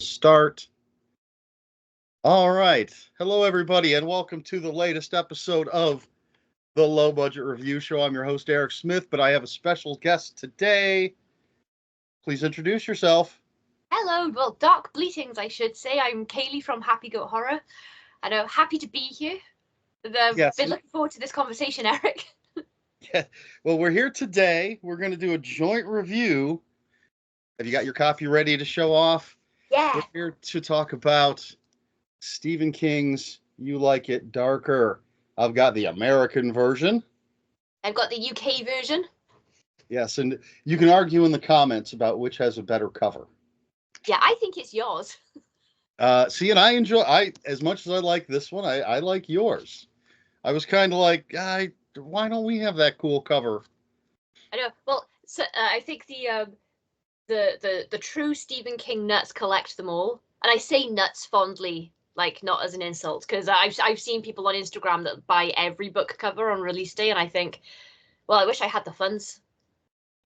start. All right. Hello, everybody, and welcome to the latest episode of the Low Budget Review Show. I'm your host, Erik Smith, but I have a special guest today. Please introduce yourself. Hello, well, Dark Bleatings, I should say. I'm Kaylee from Happy Goat Horror, and I'm happy to be here. I've Yes. been looking forward to this conversation, Erik. Yeah. Well, we're here today. We're going to do a joint review. Have you got your copy ready to show off? Yeah. We're here to talk about Stephen King's You Like It Darker. I've got the American version. I've got the UK version. Yes, and you can argue in the comments about which has a better cover. Yeah, I think it's yours. See, and I as much as I like this one, I like yours. I was kind of like, why don't we have that cool cover? I know. Well, so, I think the true Stephen King nuts collect them all, and I say nuts fondly, like not as an insult, because I've seen people on Instagram that buy every book cover on release day, and I think, well, I wish I had the funds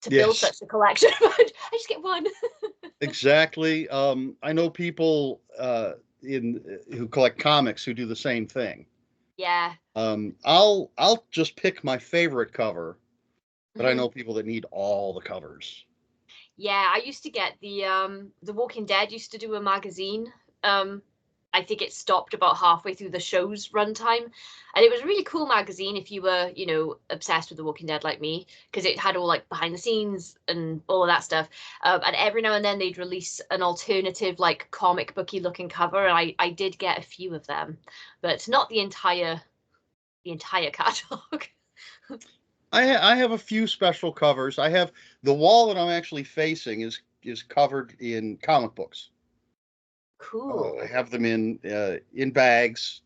to build such a collection. I just get one. Exactly. I know people who collect comics who do the same thing. Yeah. I'll just pick my favorite cover, but I know people that need all the covers. Yeah, I used to get the Walking Dead used to do a magazine. I think it stopped about halfway through the show's runtime, and it was a really cool magazine if you were, obsessed with The Walking Dead like me, because it had all like behind the scenes and all of that stuff. And every now and then they'd release an alternative, like comic booky looking cover, and I did get a few of them, but not the entire catalog. I have a few special covers. I have the wall that I'm actually facing is covered in comic books. Cool. I have them in bags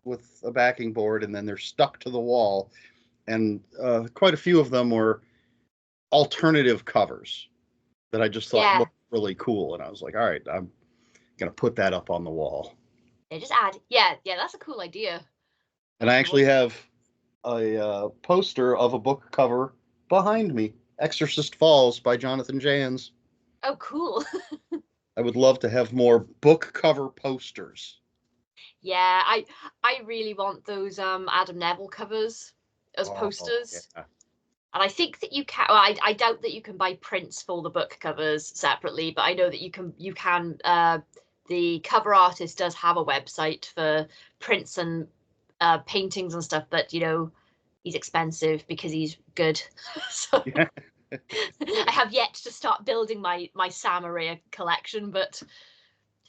with a backing board, and then they're stuck to the wall. And quite a few of them were alternative covers that I just thought looked really cool. And I was like, all right, I'm going to put that up on the wall. Yeah, just add. Yeah, that's a cool idea. And I actually have a poster of a book cover behind me, Exorcist Falls by Jonathan Jaynes. Oh, cool. I would love to have more book cover posters. Yeah, I really want those Adam Neville covers as posters. Yeah. And I think that you can. Well, I doubt that you can buy prints for the book covers separately, but I know that you can. The cover artist does have a website for prints and paintings and stuff, but he's expensive because he's good. So yeah. I have yet to start building my Sam Araya collection, but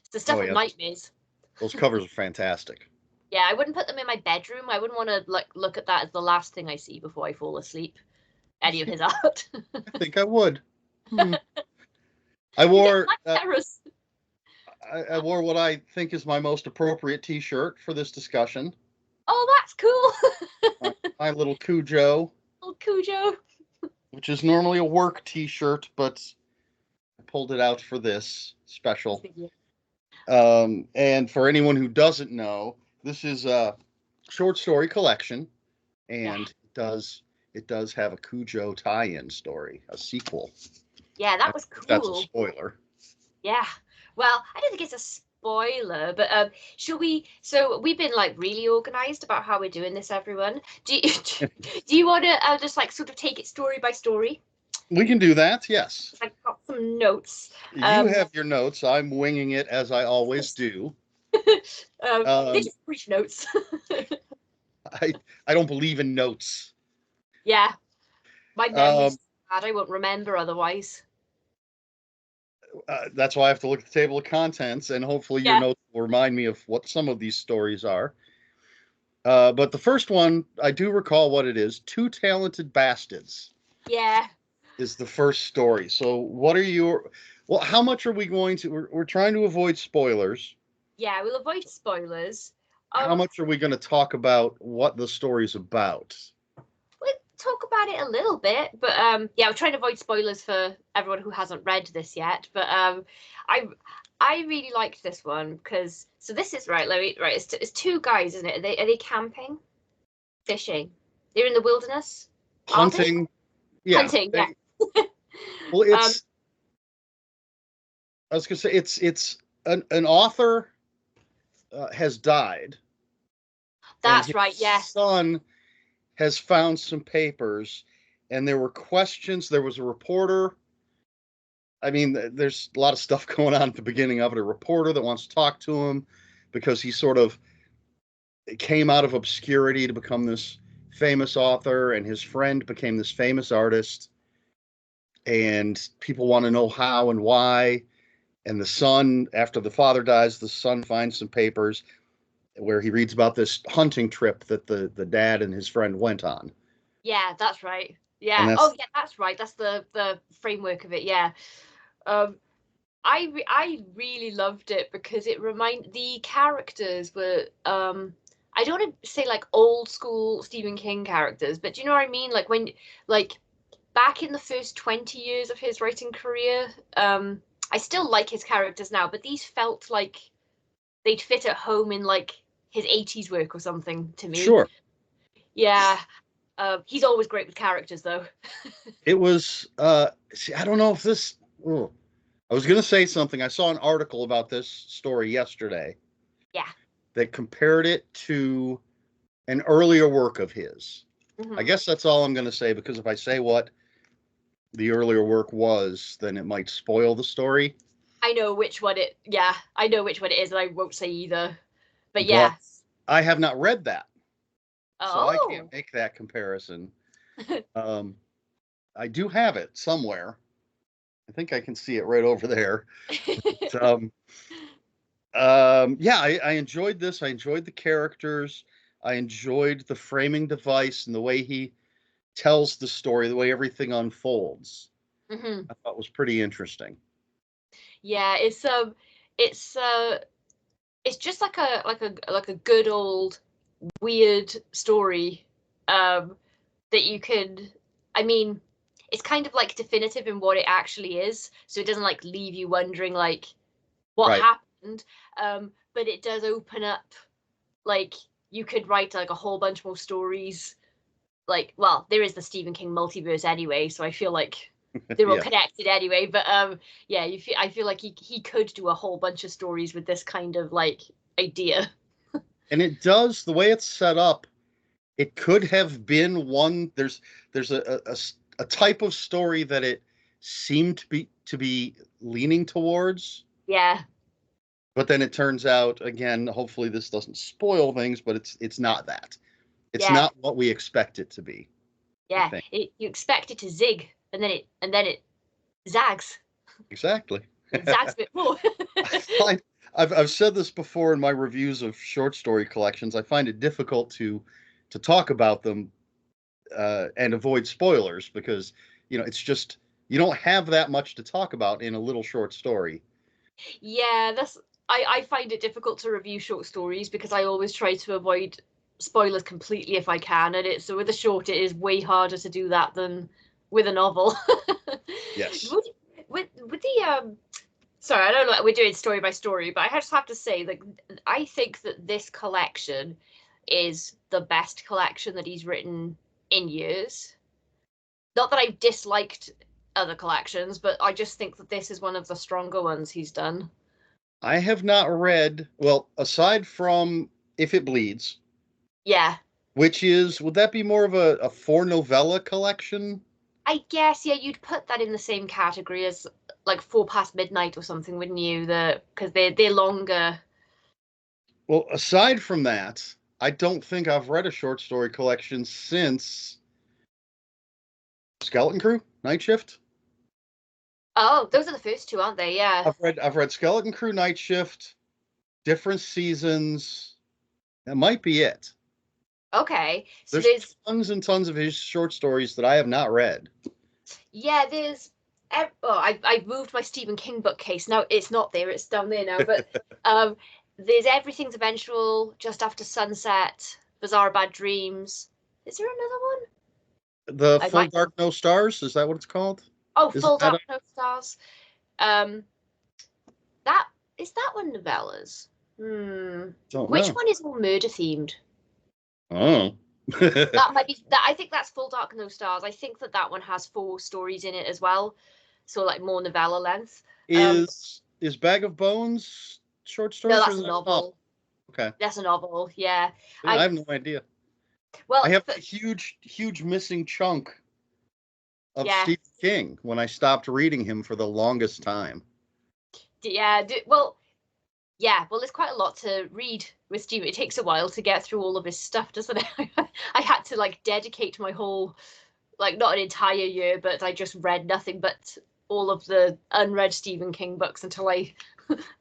it's the stuff of nightmares. Those covers are fantastic. Yeah, I wouldn't put them in my bedroom. I wouldn't want to look at that as the last thing I see before I fall asleep. Any of his art. I think I would. I wore I wore what I think is my most appropriate T-shirt for this discussion. Oh, that's cool. my little Cujo. Little Cujo. Which is normally a work T-shirt, but I pulled it out for this special. And for anyone who doesn't know, this is a short story collection, and it does have a Cujo tie-in story, a sequel. Yeah, that was cool. That's a spoiler. Yeah. Well, I don't think it's a spoiler, but should we? So we've been like really organized about how we're doing this, everyone. Do you want to just like sort of take it story by story? We can do that. Yes. I've got some notes. You have your notes. I'm winging it as I always do. They're just brief notes. I don't believe in notes. Yeah, my memory's bad. I won't remember otherwise. That's why I have to look at the table of contents, and hopefully your notes will remind me of what some of these stories are. But the first one, I do recall what it is. Two Talented Bastards. Yeah. Is the first story. So what are how much are we going to, we're trying to avoid spoilers. Yeah, we'll avoid spoilers. How much are we going to talk about what the story's about? We'll talk about it a little bit, but we're trying to avoid spoilers for everyone who hasn't read this yet. But I really liked this one because this is it's two guys, isn't it? Are they camping, fishing? They're in the wilderness, hunting. Yeah, hunting. Well, I was gonna say it's an author has died, and That's his right. Yeah. son has found some papers, and there were questions. There was a reporter. I mean, there's a lot of stuff going on at the beginning of it. A reporter that wants to talk to him because he sort of came out of obscurity to become this famous author, and his friend became this famous artist. And people want to know how and why. And the son, after the father dies, the son finds some papers where he reads about this hunting trip that the dad and his friend went on. Yeah, that's right. And Yeah. Oh, that's yeah, that's right. That's the framework of it. Yeah. Um, I really loved it because the characters were I don't want to say like old school Stephen King characters, but do you know what I mean? Like when like back in the first 20 years of his writing career, I still like his characters now, but these felt like they'd fit at home in like his 80s work or something to me. sure. Yeah. He's always great with characters though. It was see, I don't know if this oh, I was gonna say something. I saw an article about this story yesterday Yeah. that compared it to an earlier work of his. I Hmm. guess that's all I'm gonna say, because if I say what the earlier work was, then it might spoil the story. I know which one it yeah, I know which one it is, and I won't say either. But But yeah. I have not read that, so I can't Oh. make that comparison. Um, I do have it somewhere. I think I can see it right over there. Um, yeah, I enjoyed this. I enjoyed the characters. I enjoyed the framing device and the way he tells the story, the way everything unfolds. Hmm. I thought was pretty interesting. Yeah, it's it's just like a good old weird story that you could I mean, it's kind of like definitive in what it actually is, so it doesn't like leave you wondering like what Right, happened. But it does open up like you could write like a whole bunch more stories. Like, well, there is the Stephen King multiverse anyway, so I feel like they're all yeah. connected anyway. But yeah, I feel like he could do a whole bunch of stories with this kind of like idea. And it does, the way it's set up, it could have been one. There's a type of story that it seemed to be leaning towards, Yeah, but then it turns out, again, hopefully this doesn't spoil things, but it's not that. It's yeah, not what we expect it to be, I yeah. think. You expect it to zig, and then it zags. Exactly. It zags a bit more. I find I've said this before in my reviews of short story collections. I find it difficult to talk about them and avoid spoilers, because it's just you don't have that much to talk about in a little short story. Yeah, that's I find it difficult to review short stories because I always try to avoid spoilers completely if I can, and it's so with a short it is way harder to do that than with a novel. Yes, Would, with the sorry, I don't know we're doing story by story, but I just have to say like I think that this collection is the best collection that he's written in years. Not that I've disliked other collections, but I just think that this is one of the stronger ones he's done. I have not read, well, aside from If It Bleeds, Yeah. which would that be more of a four novella collection? I guess, yeah, you'd put that in the same category as like Four Past Midnight or something, wouldn't you? Because they're longer. Well, aside from that, I don't think I've read a short story collection since Skeleton Crew, Night Shift. Oh, those are the first two, aren't they? Yeah. I've read Skeleton Crew, Night Shift, different seasons. That might be it. Okay. So There's there's tons and tons of his short stories that I have not read. yeah, oh, I moved my Stephen King bookcase. Now it's not there, it's down there now. But um there's Everything's Eventual, Just After Sunset, Bizarre Bad Dreams. Is there another one? The I Full might Dark No Stars, is that what it's called? Oh, Isn't Full that Dark No Stars. Um that is that one novellas? Hmm. don't Which know. one is all murder themed? Oh. That might be that. I think that's Full Dark No Stars. I think that that one has four stories in it as well, so like more novella length. Um, Is is Bag of Bones short No, stories or that's is a that a novel? novel. Okay. That's a novel. Yeah. Yeah, I I have no idea. I well, have a huge missing chunk of yeah, Stephen King when I stopped reading him for the longest time. yeah. Well, yeah. Well, there's quite a lot to read with Steve. It takes a while to get through all of his stuff, doesn't it? I had to like dedicate my whole, like, not an entire year, but I just read nothing but all of the unread Stephen King books until I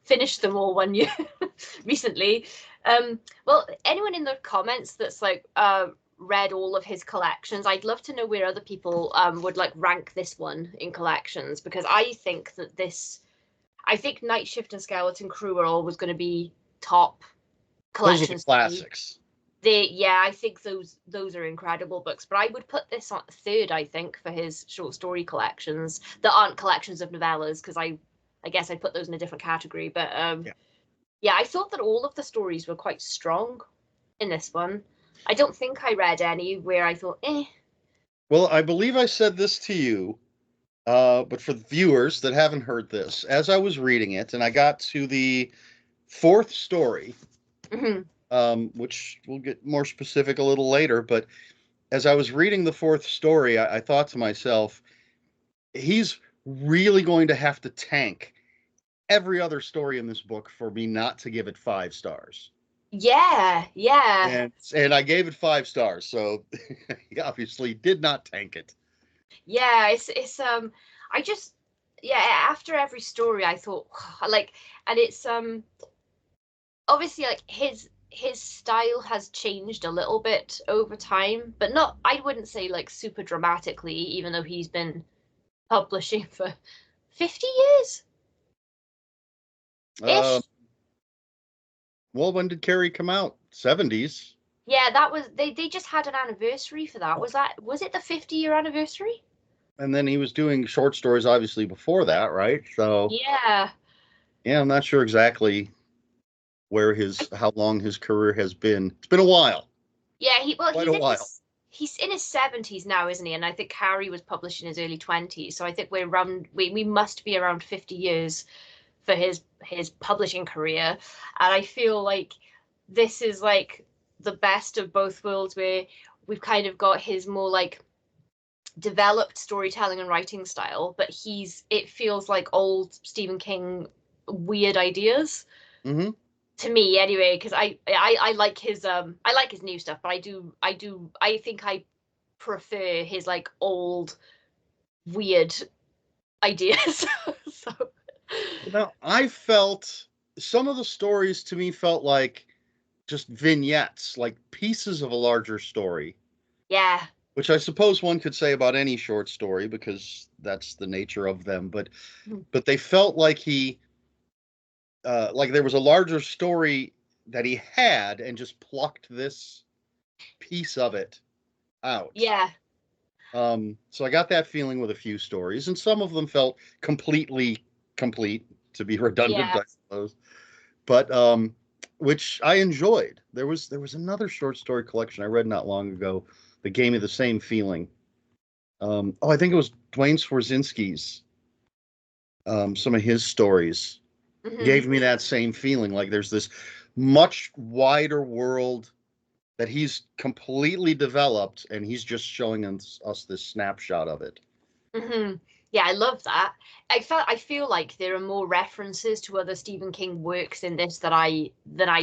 finished them all one year recently. Well, anyone in the comments that's like read all of his collections, I'd love to know where other people would like rank this one in collections, because I think that I think Night Shift and Skeleton Crew are always going to be top Those are the collections to me. classics. Yeah, I think those are incredible books, but I would put this on third, I think, for his short story collections that aren't collections of novellas, because I guess I'd put those in a different category. But Yeah. yeah, I thought that all of the stories were quite strong in this one. I don't think I read any where I thought, eh. Well, I believe I said this to you, but for the viewers that haven't heard this, as I was reading it and I got to the fourth story, Mhm. which we'll get more specific a little later, but as I was reading the fourth story, I thought to myself, he's really going to have to tank every other story in this book for me not to give it 5 stars. Yeah, yeah, And I gave it 5 stars, so he obviously did not tank it. yeah. It's I just, yeah. After every story, I thought like, and it's obviously like his style has changed a little bit over time, but not, I wouldn't say like super dramatically, even though he's been publishing for 50 years Uh, ish. well, when did Carrie come out? 70s. Yeah, that was, they just had an anniversary for that. Was it the 50-year anniversary? And then he was doing short stories, obviously, before that, right? So, Yeah. yeah, I'm not sure exactly how long his career has been. It's been a while, Yeah, quite a while. he's in his 70s now, isn't he? And I think Carrie was published in his early 20s. So I think we must be around 50 years for his publishing career. And I feel like this is like the best of both worlds, where we've kind of got his more like developed storytelling and writing style, but it feels like old Stephen King weird ideas Hmm. to me anyway, because I I like his new stuff, but I think I prefer his like old weird ideas. So Now, I felt some of the stories to me felt like just vignettes, like pieces of a larger story, yeah. which I suppose one could say about any short story because that's the nature of them. But they felt like like there was a larger story that he had and just plucked this piece of it out. Yeah. So I got that feeling with a few stories, and some of them felt completely complete, to be redundant, Yeah. I suppose. But which I enjoyed. There was another short story collection I read not long ago that gave me the same feeling. Oh, I think it was Dwayne Swarzynski's. Some of his stories Hmm. gave me that same feeling. Like there's this much wider world that he's completely developed, and he's just showing us this snapshot of it. Hmm. Yeah, I love that. I feel like there are more references to other Stephen King works in this that I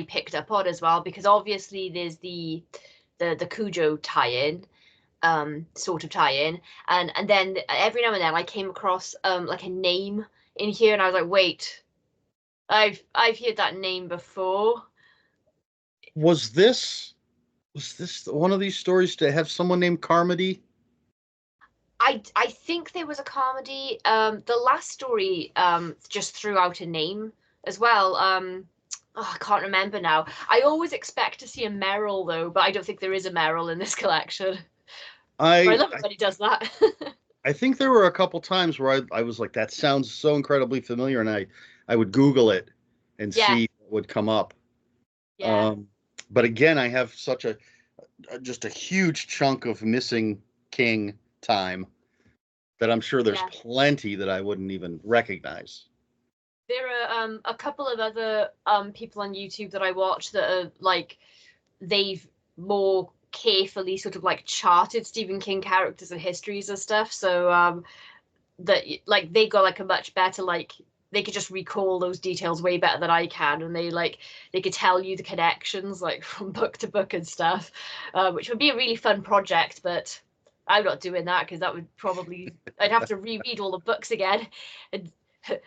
picked up on as well, because obviously there's the Cujo tie-in, sort of tie-in, and then every now and then I came across like a name in here, and I was like, wait, I've heard that name before. Was this one of these stories to have someone named Carmody? I think there was a comedy. The last story just threw out a name as well. Oh, I can't remember now. I always expect to see a Meryl though, but I don't think there is a Meryl in this collection. But I I love it when he does that. I think there were a couple times where I was like, that sounds so incredibly familiar, and I would Google it and Yeah, see what would come up. yeah, Um, but again, I have such just a huge chunk of missing King time that I'm sure there's yeah. plenty that I wouldn't even recognize. There are a couple of other people on YouTube that I watch that are like they've more carefully sort of like charted Stephen King characters and histories and stuff. So that like they got like a much better like they could just recall those details way better than I can, and they could tell you the connections like from book to book and stuff, which would be a really fun project. But I'm not doing that because that would probably I'd have to reread all the books again, and I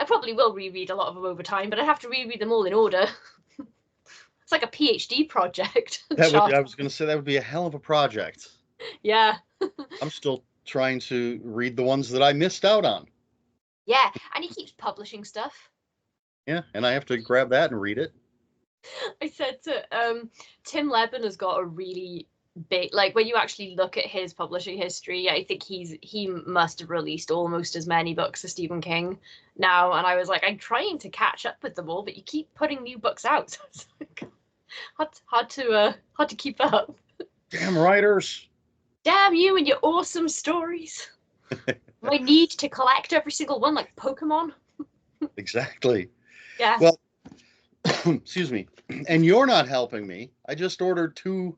probably will reread a lot of them over time, but I'd have to reread them all in order. It's like a PhD project. I was going to say that would be a hell of a project. Yeah. I'm still trying to read the ones that I missed out on. Yeah, and he keeps publishing stuff. Yeah, and I have to grab that and read it. I said to Tim Leben has got a really big like when you actually look at his publishing history, I think he must have released almost as many books as Stephen King now. And I was like, I'm trying to catch up with them all, but you keep putting new books out. So it's like hard to keep up. Damn writers. Damn you and your awesome stories. I need to collect every single one like Pokemon. Exactly. Yeah. Well, excuse me. And you're not helping me. I just ordered two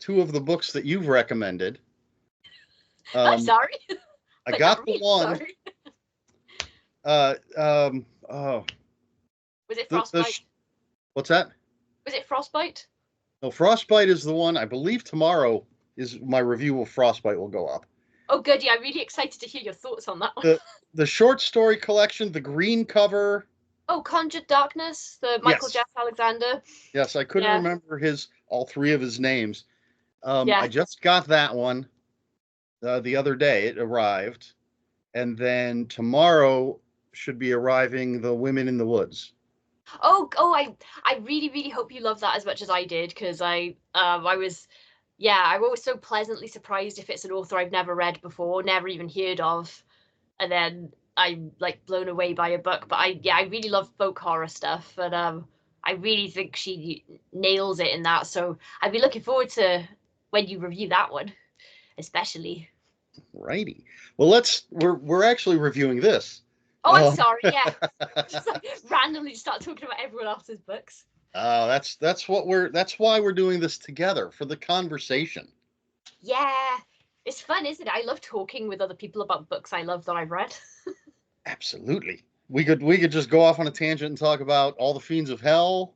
of the books that you've recommended. I'm sorry. I got the one. Oh. Was it Frostbite? What's that? Was it Frostbite? No, Frostbite is the one. I believe tomorrow is my review of Frostbite will go up. Oh, good. Yeah, I'm really excited to hear your thoughts on that one. The short story collection, the green cover. Oh, Conjured Darkness, the Michael Jeff Alexander. Yes, I couldn't remember all three of his names. Yeah. I just got that one the other day. It arrived. And then tomorrow should be arriving The Women in the Woods. I really, really hope you love that as much as I did, because I was I'm always so pleasantly surprised if it's an author I've never read before, never even heard of, and then I'm like blown away by a book. But I really love folk horror stuff, and I really think she nails it in that. So I'd be looking forward to when you review that one, especially. Righty. Well, we're actually reviewing this. Oh, I'm sorry. Yeah, just like randomly start talking about everyone else's books. That's why we're doing this together, for the conversation. Yeah, it's fun, isn't it? I love talking with other people about books I love that I've read. Absolutely. We could just go off on a tangent and talk about All the Fiends of Hell.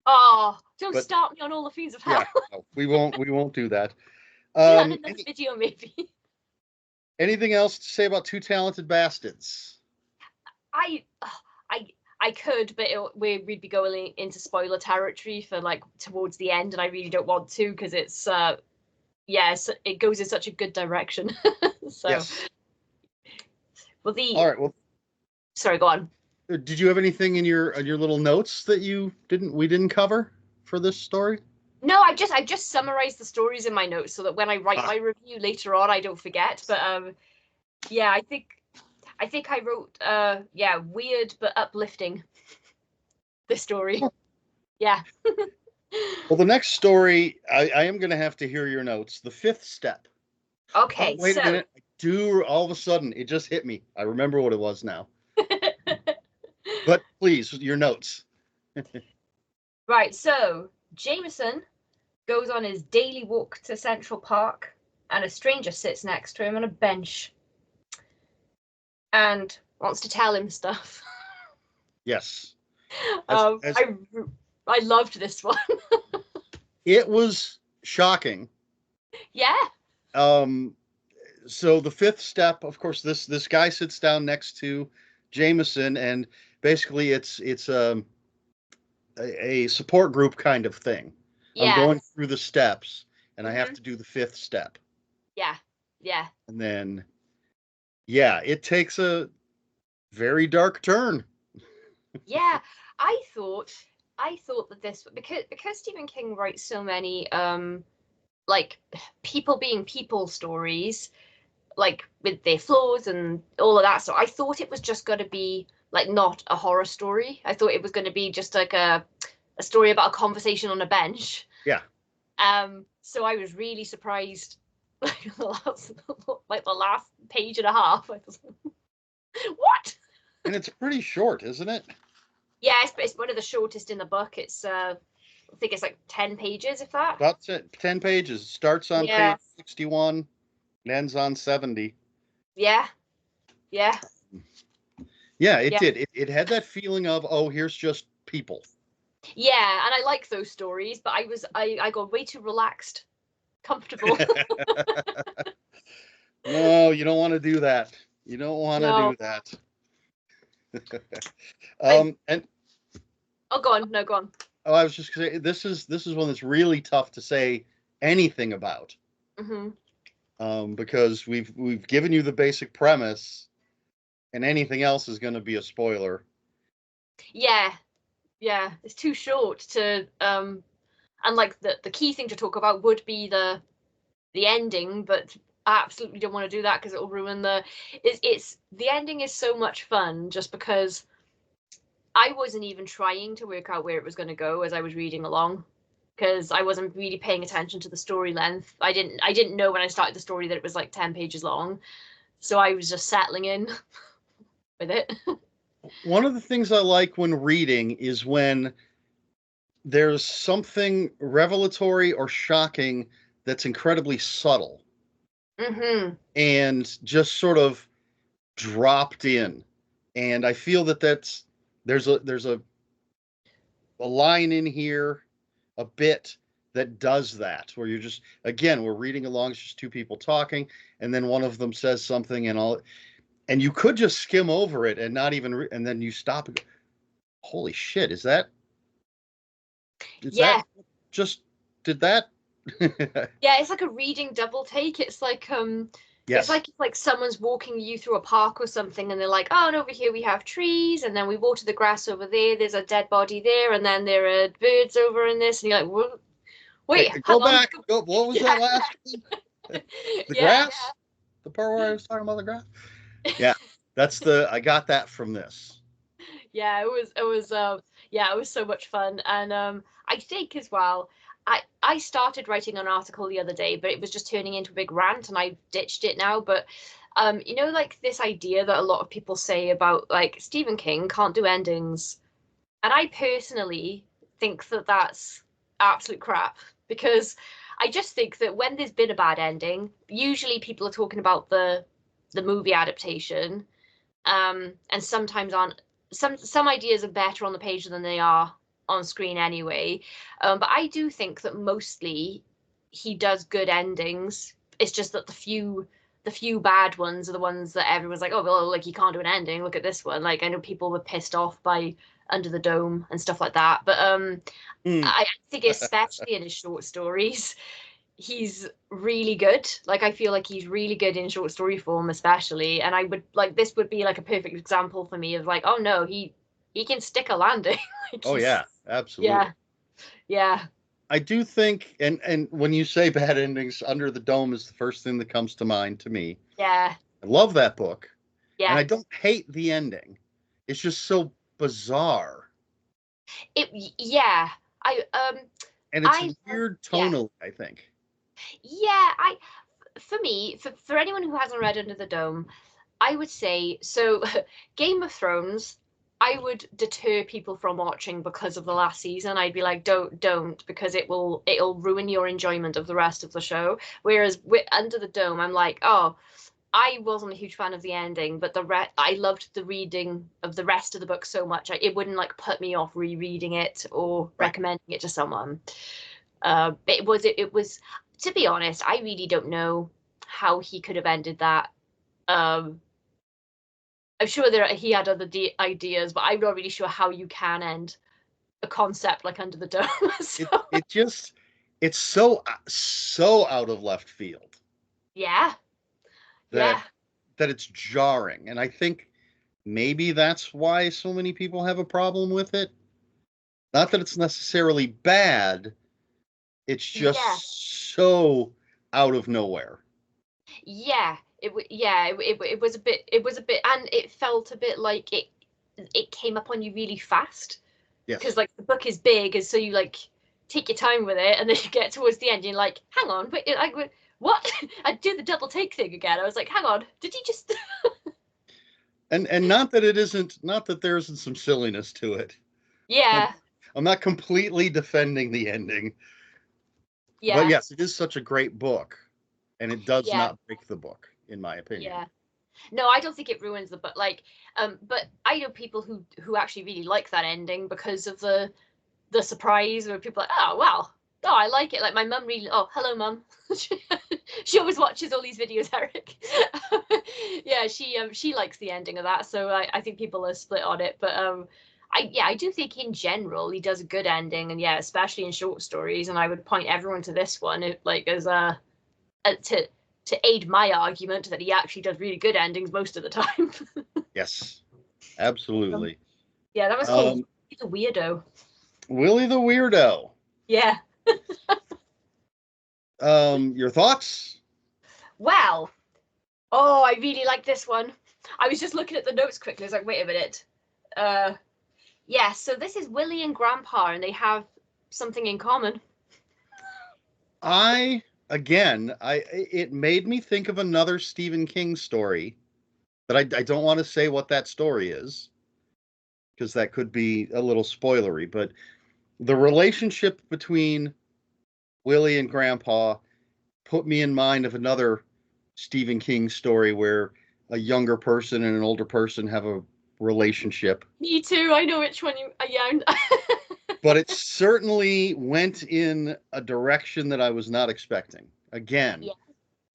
Oh, don't start me on All the Fiends of Hell. Yeah, no, we won't do that. Do that in another video, maybe. Anything else to say about Two Talented Bastards? I could, but we'd be going into spoiler territory for like towards the end, and I really don't want to, because it's it goes in such a good direction. So yes. Well, all right. Well, sorry, go on. Did you have anything in your little notes that we didn't cover for this story? No, I just summarized the stories in my notes so that when I write my review later on, I don't forget. But I think I wrote weird but uplifting. This story. Yeah. Well, the next story, I am going to have to hear your notes. The Fifth Step. Okay. Wait a minute. All of a sudden, it just hit me. I remember what it was now. But please, your notes. Right. So Jameson goes on his daily walk to Central Park, and a stranger sits next to him on a bench and wants to tell him stuff. Yes. I loved this one. It was shocking. Yeah. So the fifth step, of course, this guy sits down next to Jameson, and basically it's a support group kind of thing. Yeah. I'm going through the steps, and I have to do the fifth step. Yeah. Yeah. And then, it takes a very dark turn. Yeah, I thought that this, because Stephen King writes so many like people being people stories, like with their flaws and all of that. So I thought it was just going to be like not a horror story. I thought it was going to be just like a story about a conversation on a bench. Yeah. So I was really surprised, like the last page and a half. I was like, what? And it's pretty short, isn't it? Yeah, it's one of the shortest in the book. It's I think it's like 10 pages, if that. About 10 pages. Starts on Yeah. page 61 and ends on 70. Yeah. Yeah. Yeah, it Yeah. did. It had that feeling of, oh, here's just people. Yeah, and I like those stories, but I got way too relaxed, comfortable. No, you don't want to do that. You don't want to No. do that. I And oh, go on. No, go on. oh, I was just gonna say this is one that's really tough to say anything about. Hmm. Because we've given you the basic premise, and anything else is going to be a spoiler. Yeah. Yeah. It's too short to and like the key thing to talk about would be the ending, but I absolutely don't want to do that because it'll ruin the it's the ending is so much fun just because I wasn't even trying to work out where it was going to go as I was reading along because I wasn't really paying attention to the story length. I didn't know when I started the story that it was like 10 pages long. So I was just settling in with it. One of the things I like when reading is when there's something revelatory or shocking that's incredibly subtle Hmm. and just sort of dropped in. And I feel that there's a line in here, a bit that does that, where you're just, again, we're reading along, it's just two people talking, and then one of them says something, and you could just skim over it and not even, and then you stop and go, holy shit, is that Yeah. just, did that? Yeah, it's like a reading double take. Yes. It's like someone's walking you through a park or something, and they're like, "Oh, and over here we have trees, and then we water the grass over there. There's a dead body there, and then there are birds over in this." And you're like, "Whoa, wait, Wait, hang go on." back. Go, what was Yeah, that last one? The yeah, grass? The part where I was talking about the grass? Yeah. I got that from this. yeah. Yeah, it was so much fun, and I think as well. I started writing an article the other day, but it was just turning into a big rant, and I ditched it now. But you know, like this idea that a lot of people say about like Stephen King can't do endings, and I personally think that that's absolute crap because I just think that when there's been a bad ending, usually people are talking about the movie adaptation, and sometimes on some ideas are better on the page than they are on screen anyway. But I do think that mostly he does good endings. It's just that the few bad ones are the ones that everyone's like, oh well, like you can't do an ending. Look at this one. Like I know people were pissed off by Under the Dome and stuff like that, but Hmm. I think especially in his short stories, he's really good. Like I feel like he's really good in short story form, especially. And I would like this would be like a perfect example for me of like, oh no, he can stick a landing. Like Oh he's yeah, absolutely. yeah, yeah, I do think, and when you say bad endings, Under the Dome is the first thing that comes to mind to me. yeah, I love that book, and yeah. I don't hate the ending. It's just so bizarre, It yeah. I and it's I love weird yeah. tonally, I think. Yeah, I for me, for anyone who hasn't read Under the Dome, I would say so. Game of Thrones, I would deter people from watching because of the last season. I'd be like, don't, because it'll ruin your enjoyment of the rest of the show. Whereas with Under the Dome, I'm like, oh, I wasn't a huge fan of the ending, but I loved the reading of the rest of the book so much. It wouldn't like put me off rereading it or Right. recommending it to someone. It was to be honest, I really don't know how he could have ended that. Um, I'm sure he had other ideas, but I'm not really sure how you can end a concept like Under the Dome. So, It just it's so out of left field yeah, that yeah, it's jarring, and I think maybe that's why so many people have a problem with it. Not that it's necessarily bad, it's yeah, just so out of nowhere. yeah. It was a bit. It was a bit, and it felt a bit like it came up on you really fast because Yes. like the book is big, and so you like take your time with it, and then you get towards the end, and you're like, hang on, wait, what? I do the double take thing again. I was like, hang on, did he just? And not that it isn't, not that there isn't some silliness to it. Yeah. I'm not completely defending the ending, but Yeah. yes, it is such a great book, and it does Yeah. not break the book, in my opinion. Yeah. No, I don't think it ruins the book. Like, but I know people who actually really like that ending because of the surprise, where people are like, oh wow, oh I like it. Like my mum really. Oh, hello, mum. She always watches all these videos, Eric. Yeah, she likes the ending of that, so I think people are split on it. But I do think in general he does a good ending, and yeah, especially in short stories. And I would point everyone to this one, like as to aid my argument that he actually does really good endings most of the time. Yes, absolutely. Yeah, that was called The Weirdo. Willie the Weirdo. Yeah. Your thoughts? Well, oh, I really like this one. I was just looking at the notes quickly. I was like, wait a minute. Yeah, so this is Willie and Grandpa, and they have something in common. It made me think of another Stephen King story, but I don't want to say what that story is because that could be a little spoilery. But the relationship between Willie and Grandpa put me in mind of another Stephen King story where a younger person and an older person have a relationship. Me too. I know which one you. Yeah. But it certainly went in a direction that I was not expecting. Again, Yeah.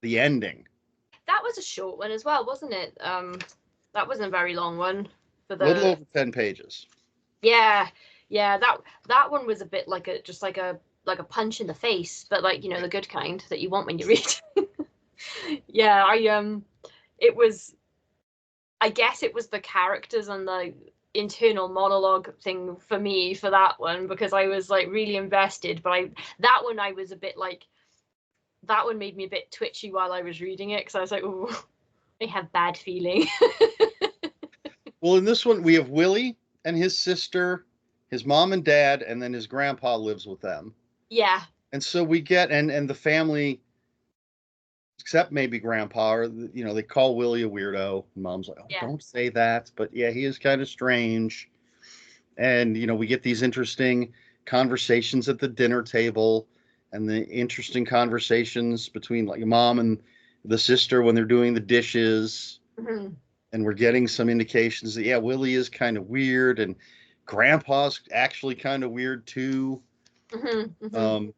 the ending. That was a short one as well, wasn't it? That wasn't a very long one for A little the. over 10 pages. Yeah, yeah. That one was a bit like a just like a punch in the face, but like the good kind that you want when you read. Yeah, it was. I guess it was the characters and the internal monologue thing for me for that one because I was like really invested, but that one I was a bit like that one made me a bit twitchy while I was reading it because I was like, oh, I have bad feeling. Well, in this one, we have Willie and his sister, his mom and dad, and then his grandpa lives with them. Yeah. And so we get, and the family, except maybe grandpa, or, they call Willie a weirdo. And mom's like, oh, Yeah. don't say that. But yeah, he is kind of strange. And, we get these interesting conversations at the dinner table and the interesting conversations between like mom and the sister when they're doing the dishes. Mm-hmm. And we're getting some indications that, yeah, Willie is kind of weird and grandpa's actually kind of weird too. Mm-hmm. Mm-hmm.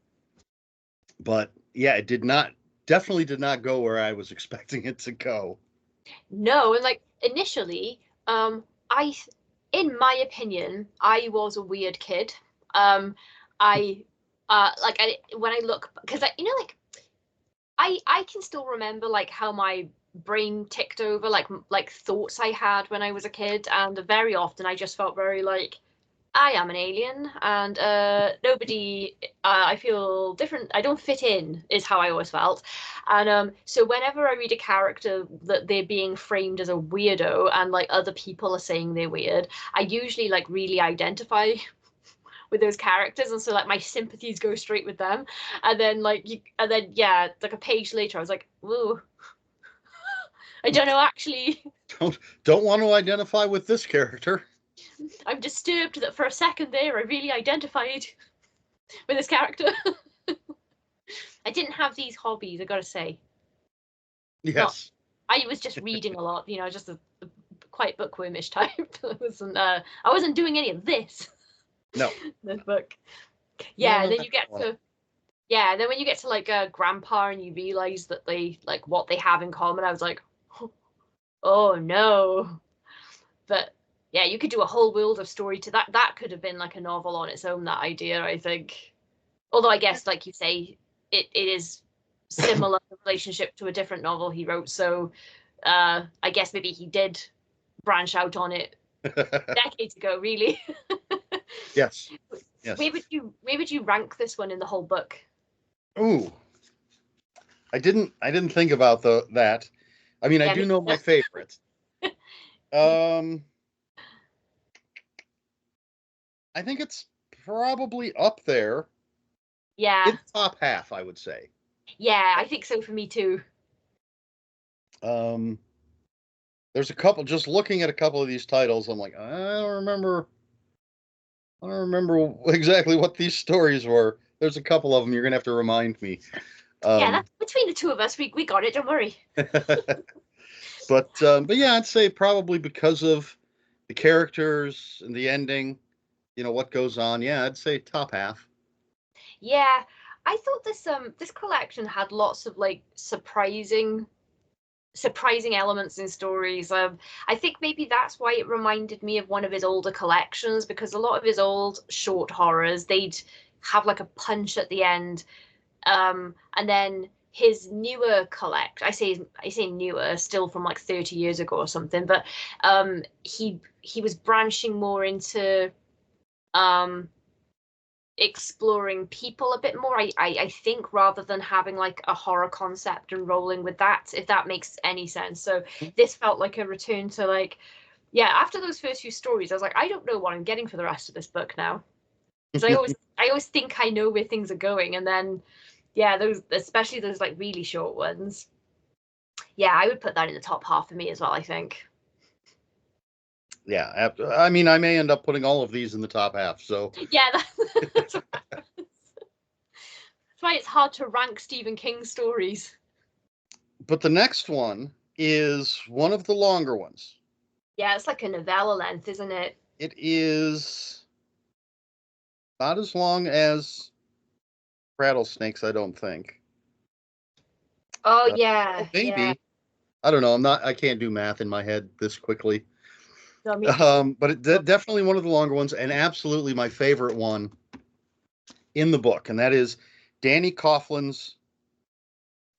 But yeah, definitely did not go where I was expecting it to go. No, and like initially, I, in my opinion, I was a weird kid. I, like when I look, because like I can still remember like how my brain ticked over like thoughts I had when I was a kid, and very often I just felt very like I am an alien, and nobody. I feel different. I don't fit in, is how I always felt. And so whenever I read a character that they're being framed as a weirdo, and like other people are saying they're weird, I usually like really identify with those characters, and so like my sympathies go straight with them. And then and then yeah, like a page later, I was like, ooh, I don't know actually. Don't want to identify with this character. I'm disturbed that for a second there I really identified with this character. I didn't have these hobbies, I gotta say. Not, Yes. I was just reading a lot, just a quite bookwormish type. I wasn't doing any of this. No. This book. Yeah, No, and then not you get at all. to yeah, and then when you get to like grandpa and you realize that they like what they have in common, I was like, oh no. But yeah, you could do a whole world of story to that. That could have been like a novel on its own, that idea, I think. Although I guess, like you say, it is similar relationship to a different novel he wrote. So I guess maybe he did branch out on it decades ago, really. Yes. Yes. Where would you rank this one in the whole book? Ooh. I didn't think about that. I mean, I Yeah, do know my favorite. Um I think it's probably up there yeah, in the top half, I would say. yeah, I think so for me too. Um there's a couple, just looking at a couple of these titles, I'm like, I don't remember exactly what these stories were. There's a couple of them you're gonna have to remind me. Yeah, that's between the two of us. We got it. Don't worry. But yeah, I'd say probably because of the characters and the ending, what goes on. Yeah, I'd say top half. Yeah, I thought this collection had lots of like surprising elements in stories. I think maybe that's why it reminded me of one of his older collections, because a lot of his old short horrors, they'd have like a punch at the end. And then his newer I say newer, still from like 30 years ago or something, but he was branching more into um exploring people a bit more. I think, rather than having like a horror concept and rolling with that, if that makes any sense. So this felt like a return to like, yeah, after those first few stories, I was like, I don't know what I'm getting for the rest of this book now. Because I always think I know where things are going, and then yeah, those, especially those like really short ones. Yeah, I would put that in the top half for me as well, I think. Yeah, I mean, I may end up putting all of these in the top half. So Yeah, that's why it's hard to rank Stephen King stories. but the next one is one of the longer ones. Yeah, it's like a novella length, isn't it? It is not as long as Rattlesnakes, I don't think. Oh Uh, yeah, yeah. maybe. I don't know. I can't do math in my head this quickly. No, me too. But definitely one of the longer ones, and absolutely my favorite one in the book, and that is Danny Coughlin's,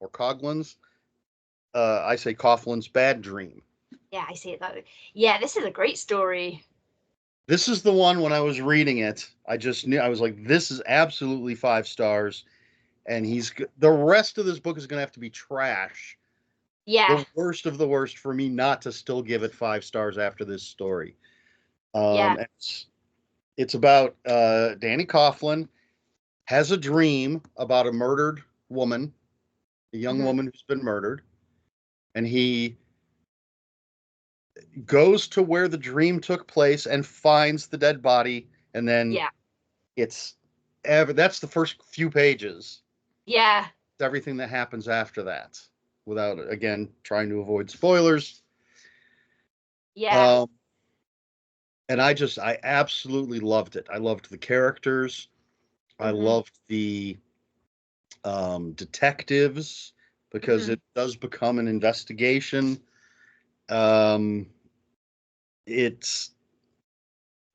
or Coughlin's. I say Coughlin's Bad Dream. Yeah, I see it that way. Yeah, this is a great story. This is the one, when I was reading it, I just knew, I was like, this is absolutely 5 stars. And the rest of this book is going to have to be trash, Yeah, the worst of the worst, for me not to still give it 5 stars after this story. yeah. It's about Danny Coughlin has a dream about a murdered woman, a young Hmm. woman who's been murdered, and he goes to where the dream took place and finds the dead body, and then Yeah, it's that's the first few pages. yeah, It's everything that happens after that, without, again, trying to avoid spoilers. yeah. Um, and I absolutely loved it. I loved the characters. I Hmm. loved the detectives, because Hmm. it does become an investigation. Um, it's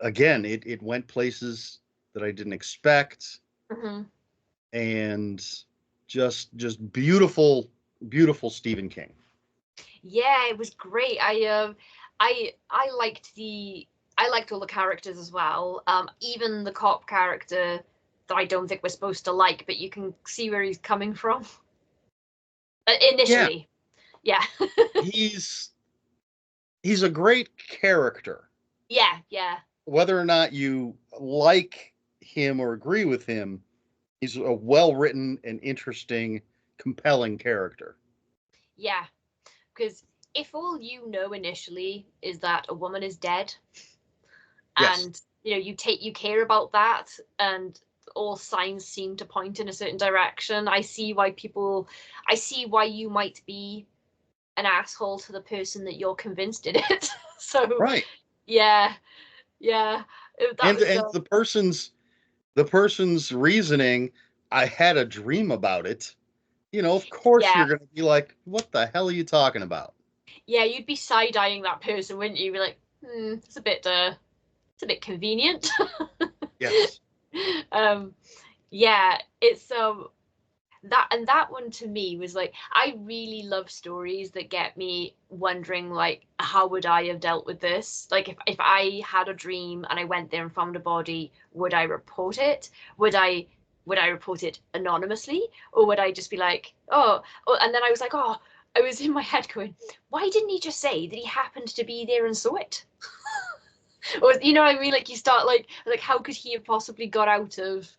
again, it went places that I didn't expect, Hmm. and just beautiful, beautiful Stephen King. Yeah, it was great. I I liked all the characters as well. Even the cop character that I don't think we're supposed to like, but you can see where he's coming from. Yeah, Initially. Yeah. he's he's a great character. Yeah, yeah. Whether or not you like him or agree with him, he's a well written and interesting, compelling character. Yeah. Because if all you know initially is that a woman is dead, Yes. and you care about that, and all signs seem to point in a certain direction, I see why you might be an asshole to the person that you're convinced did it. So Right. yeah, yeah. That was And the person's reasoning, I had a dream about it. Of course yeah, you're gonna be like, what the hell are you talking about? yeah. You'd be side-eyeing that person, wouldn't you? Be like, it's a bit convenient. Yes. um yeah, it's that one to me was like, I really love stories that get me wondering, like, how would I have dealt with this? Like, if I had a dream and I went there and found a body, would I report it? Would I report it anonymously, or would I just be like, oh, and then I was like, oh, I was in my head going, why didn't he just say that he happened to be there and saw it? Or you know what I mean? Like, you start like how could he have possibly got out of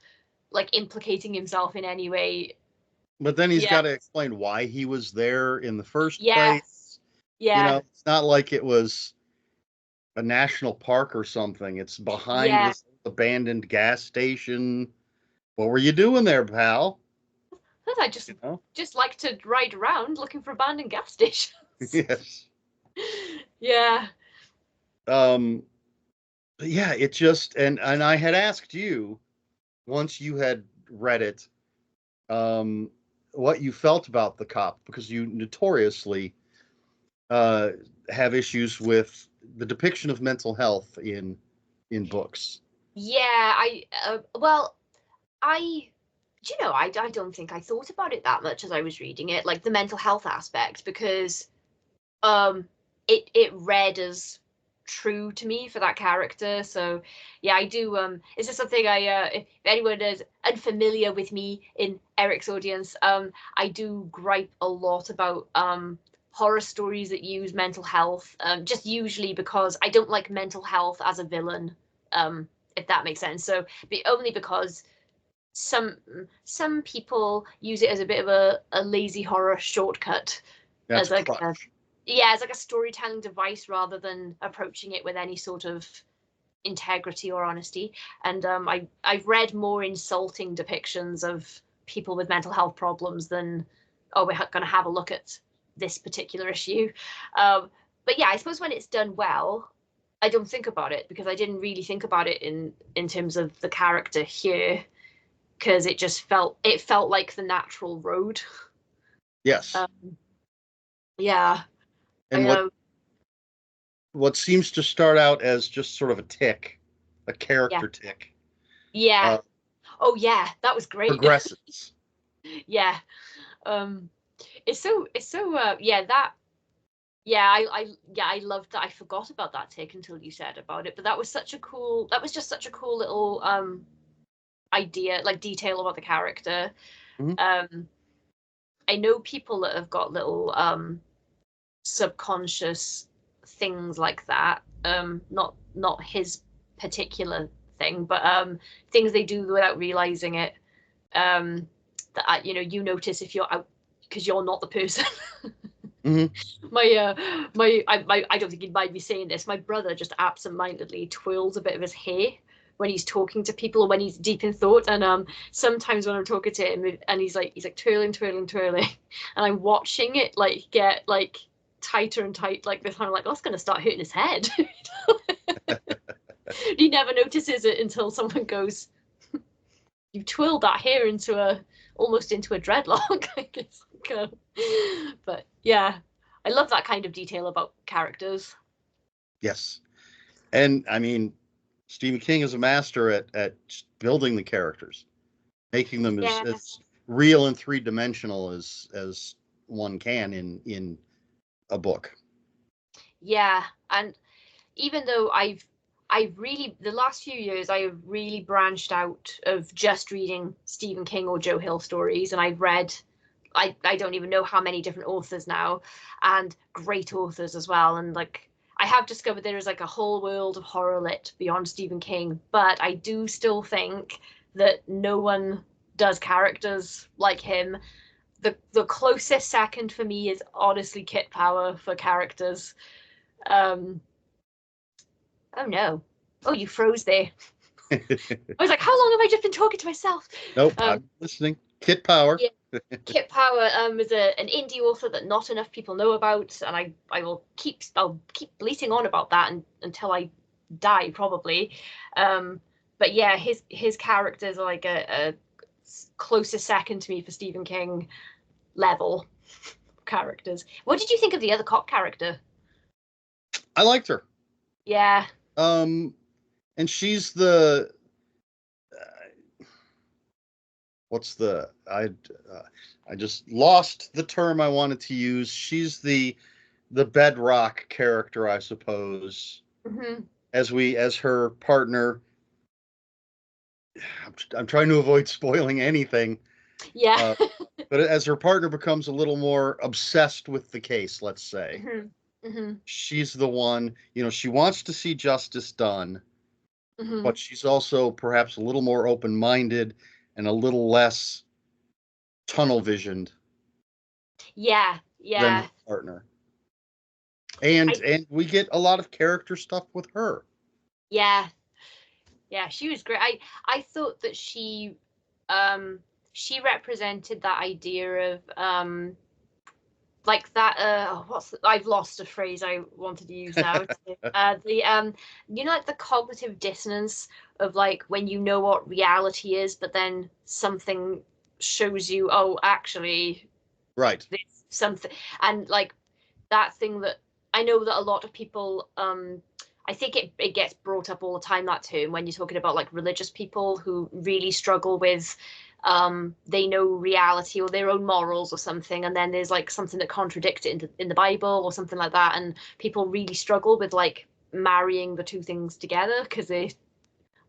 like implicating himself in any way? But then he's Yeah, got to explain why he was there in the first yeah, place. Yeah. It's not like it was a national park or something. It's behind Yeah. this abandoned gas station. What were you doing there, pal? I just You know? just like to ride around looking for abandoned gas stations. Yes. Yeah. Um, but yeah, it just and I had asked you once you had read it, um, what you felt about the cop because you notoriously uh have issues with the depiction of mental health in books. Yeah, well, I do you know, I don't think I thought about it that much as I was reading it, like the mental health aspect, because um it read as true to me for that character. So yeah, I do it's just something if anyone is unfamiliar with me in Eric's audience, I do gripe a lot about horror stories that use mental health, just usually because I don't like mental health as a villain, if that makes sense. So only because some some people use it as a bit of a lazy horror shortcut, That's as like a, crutch. yeah, as like a storytelling device rather than approaching it with any sort of integrity or honesty. And I've read more insulting depictions of people with mental health problems than, oh, we're going to have a look at this particular issue. But yeah, I suppose when it's done well, I don't think about it because I didn't really think about it in terms of the character here, because it felt like the natural road. Yes. Um, yeah, I And know. what seems to start out as just sort of a tick, a Yeah, character tick, yeah. uh, Oh yeah, that was great. progresses. Yeah. Um, it's so yeah, that yeah, I loved that. I forgot about that take until you said about it, but that was just such a cool little idea, like detail about the character. Mhm. Um, I know people that have got little subconscious things like that. Not his particular thing, but things they do without realizing it. That you notice if you're out because you're not the person. Mhm. I don't think he'd mind me saying this. My brother just absentmindedly twirls a bit of his hair when he's talking to people or when he's deep in thought. And sometimes when I'm talking to him and he's like twirling, twirling, twirling, and I'm watching it like get like tighter and tight like this. And I'm like, oh, that's gonna start hurting his head. He never notices it until someone goes, "You twirled that hair into a almost into a dreadlock." I guess. But yeah, I love that kind of detail about characters. Yes. And I mean, Stephen King is a master at building the characters, making them Yeah, as real and three dimensional as one can in a book. yeah, and even though I've really the last few years I have really branched out of just reading Stephen King or Joe Hill stories, and I've read I don't even know how many different authors now, and great authors as well. And like I have discovered there is like a whole world of horror lit beyond Stephen King, but I do still think that no one does characters like him. The closest second for me is honestly Kit Power for characters. Um, oh no. Oh, you froze there. I was like, how long have I just been talking to myself? Nope, Um, I'm listening. Kit Power. yeah, Kit Power is an indie author that not enough people know about, and I'll keep bleating on about that until I die probably. But yeah, his characters are like a closest second to me for Stephen King level characters. What did you think of the other cop character? I liked her. Yeah, Um, and she's the what's the I just lost the term I wanted to use. She's the bedrock character, I suppose, hmm, as her partner. I'm trying to avoid spoiling anything, yeah, uh, but as her partner becomes a little more obsessed with the case, let's say, hmm, hmm, she's the one. She wants to see justice done, hmm, but she's also perhaps a little more open-minded and a little less tunnel visioned yeah, than her yeah. partner. And we get a lot of character stuff with her. Yeah, yeah, she was great. I thought that she represented that idea of like that I've lost a phrase I wanted to use now. The like the cognitive dissonance of like when you know what reality is, but then something shows you, oh, actually Right. this something, and like that thing that I know that a lot of people I think it gets brought up all the time, that term, when you're talking about like religious people who really struggle with they know reality or their own morals or something, and then there's like something that contradicts it in the Bible or something like that, and people really struggle with like marrying the two things together because they're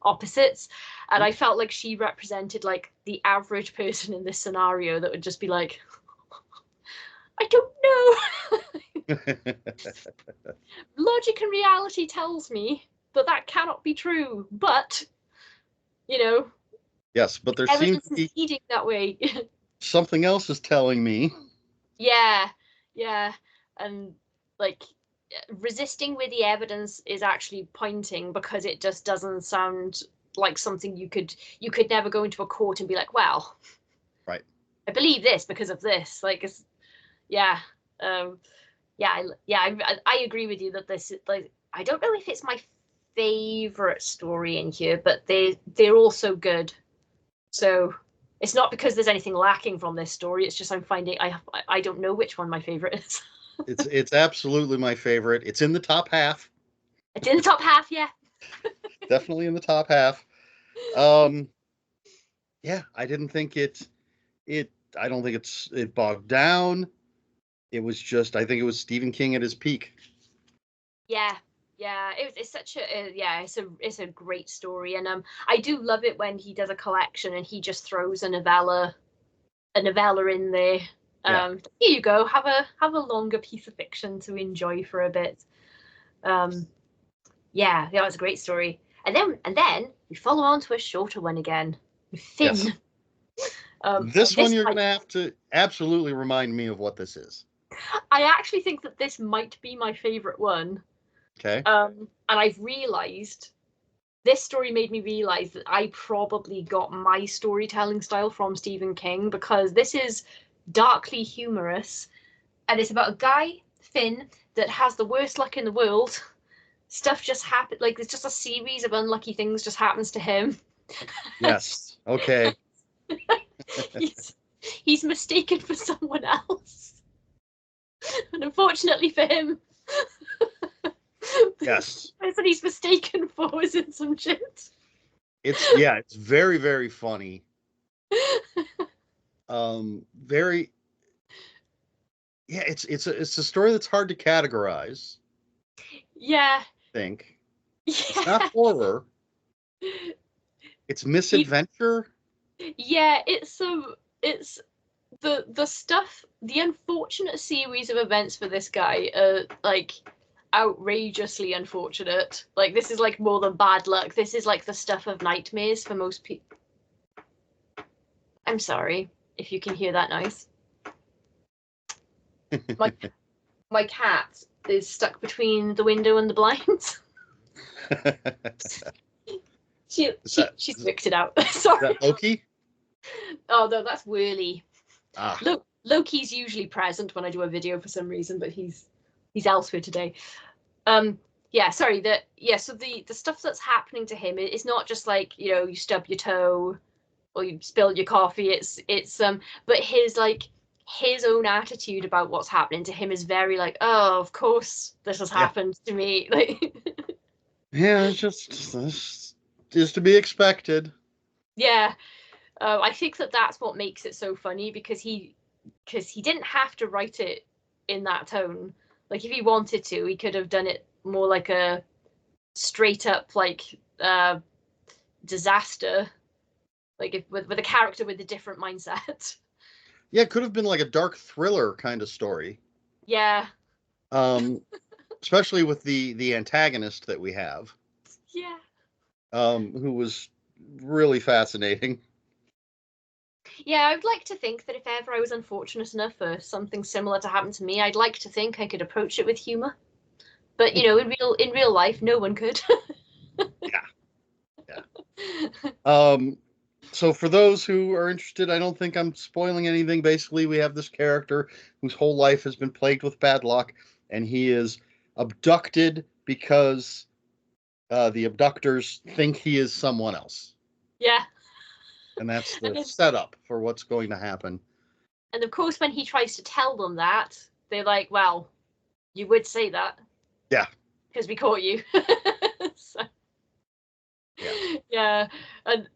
opposites. And I felt like she represented like the average person in this scenario that would just be like, I don't know. Logic and reality tells me that that cannot be true, but you know, Yes, but there seems evidence to is be leading that way. something else is telling me. Yeah, yeah, and like resisting with the evidence is actually pointing, because it just doesn't sound like something you could never go into a court and be like, well, Right. I believe this because of this. Like, it's, yeah, um, I agree with you that this, like, I don't know if it's my favorite story in here, but they're also good. So it's not because there's anything lacking from this story. It's just I'm finding I don't know which one my favorite is. It's absolutely my favorite. It's in the top half. It's in the top half, yeah. Definitely in the top half. Um yeah, I didn't think it I don't think it bogged down. It was just I think it was Stephen King at his peak. Yeah, yeah. It's such yeah. It's a great story, and I do love it when he does a collection and he just throws a novella in there. Yeah. Here you go. Have a longer piece of fiction to enjoy for a bit. Um, yeah, that was a great story. And then we follow on to a shorter one again. Yes. Finn. This one This you're might, gonna have to absolutely remind me of what this is. I actually think that this might be my favorite one. Okay. And I've realized this story made me realize that I probably got my storytelling style from Stephen King, because this is darkly humorous and it's about a guy, Finn, that has the worst luck in the world. Stuff just happens, like it's just a series of unlucky things just happens to him. Yes. Okay. he's he's mistaken for someone else. And unfortunately for him, Yes. the person he's mistaken for is in some shit. It's very, very funny. Very yeah, it's a story that's hard to categorize, Yeah, I think. It's not yeah. horror, it's He misadventure. Yeah, it's the stuff, the unfortunate series of events for this guy are like outrageously unfortunate. Like, this is like more than bad luck. This is like the stuff of nightmares for most people. I'm sorry if you can hear that noise. My my cat is stuck between the window and the blinds. She Is she that she's is worked it out. that Sorry. Loki? Oh no, that's Whirly. Ah, Loki's usually present when I do a video for some reason, but he's elsewhere today. Yeah, sorry. So the stuff that's happening to him is not just like, you stub your toe or you spill your coffee. It's but his own attitude about what's happening to him is very like, oh, of course this has yeah. happened to me. Like, Yeah, it's just to be expected. yeah. I think that's what makes it so funny, because he didn't have to write it in that tone. Like, if he wanted to, he could have done it more like a straight up like disaster, like if with a character with a different mindset. Yeah, it could have been like a dark thriller kind of story. Yeah, Um, especially with the antagonist that we have, yeah, who was really fascinating. yeah. I'd like to think that if ever I was unfortunate enough for something similar to happen to me, I'd like to think I could approach it with humor. But you know, in real life, no one could. Yeah, yeah. So for those who are interested, I don't think I'm spoiling anything. Basically, we have this character whose whole life has been plagued with bad luck, and he is abducted because the abductors think he is someone else. Yeah. And that's And the then, setup for what's going to happen. and of course, when he tries to tell them that, they're like, "Well, you would say that Yeah, because we caught you." So, yeah. yeah, and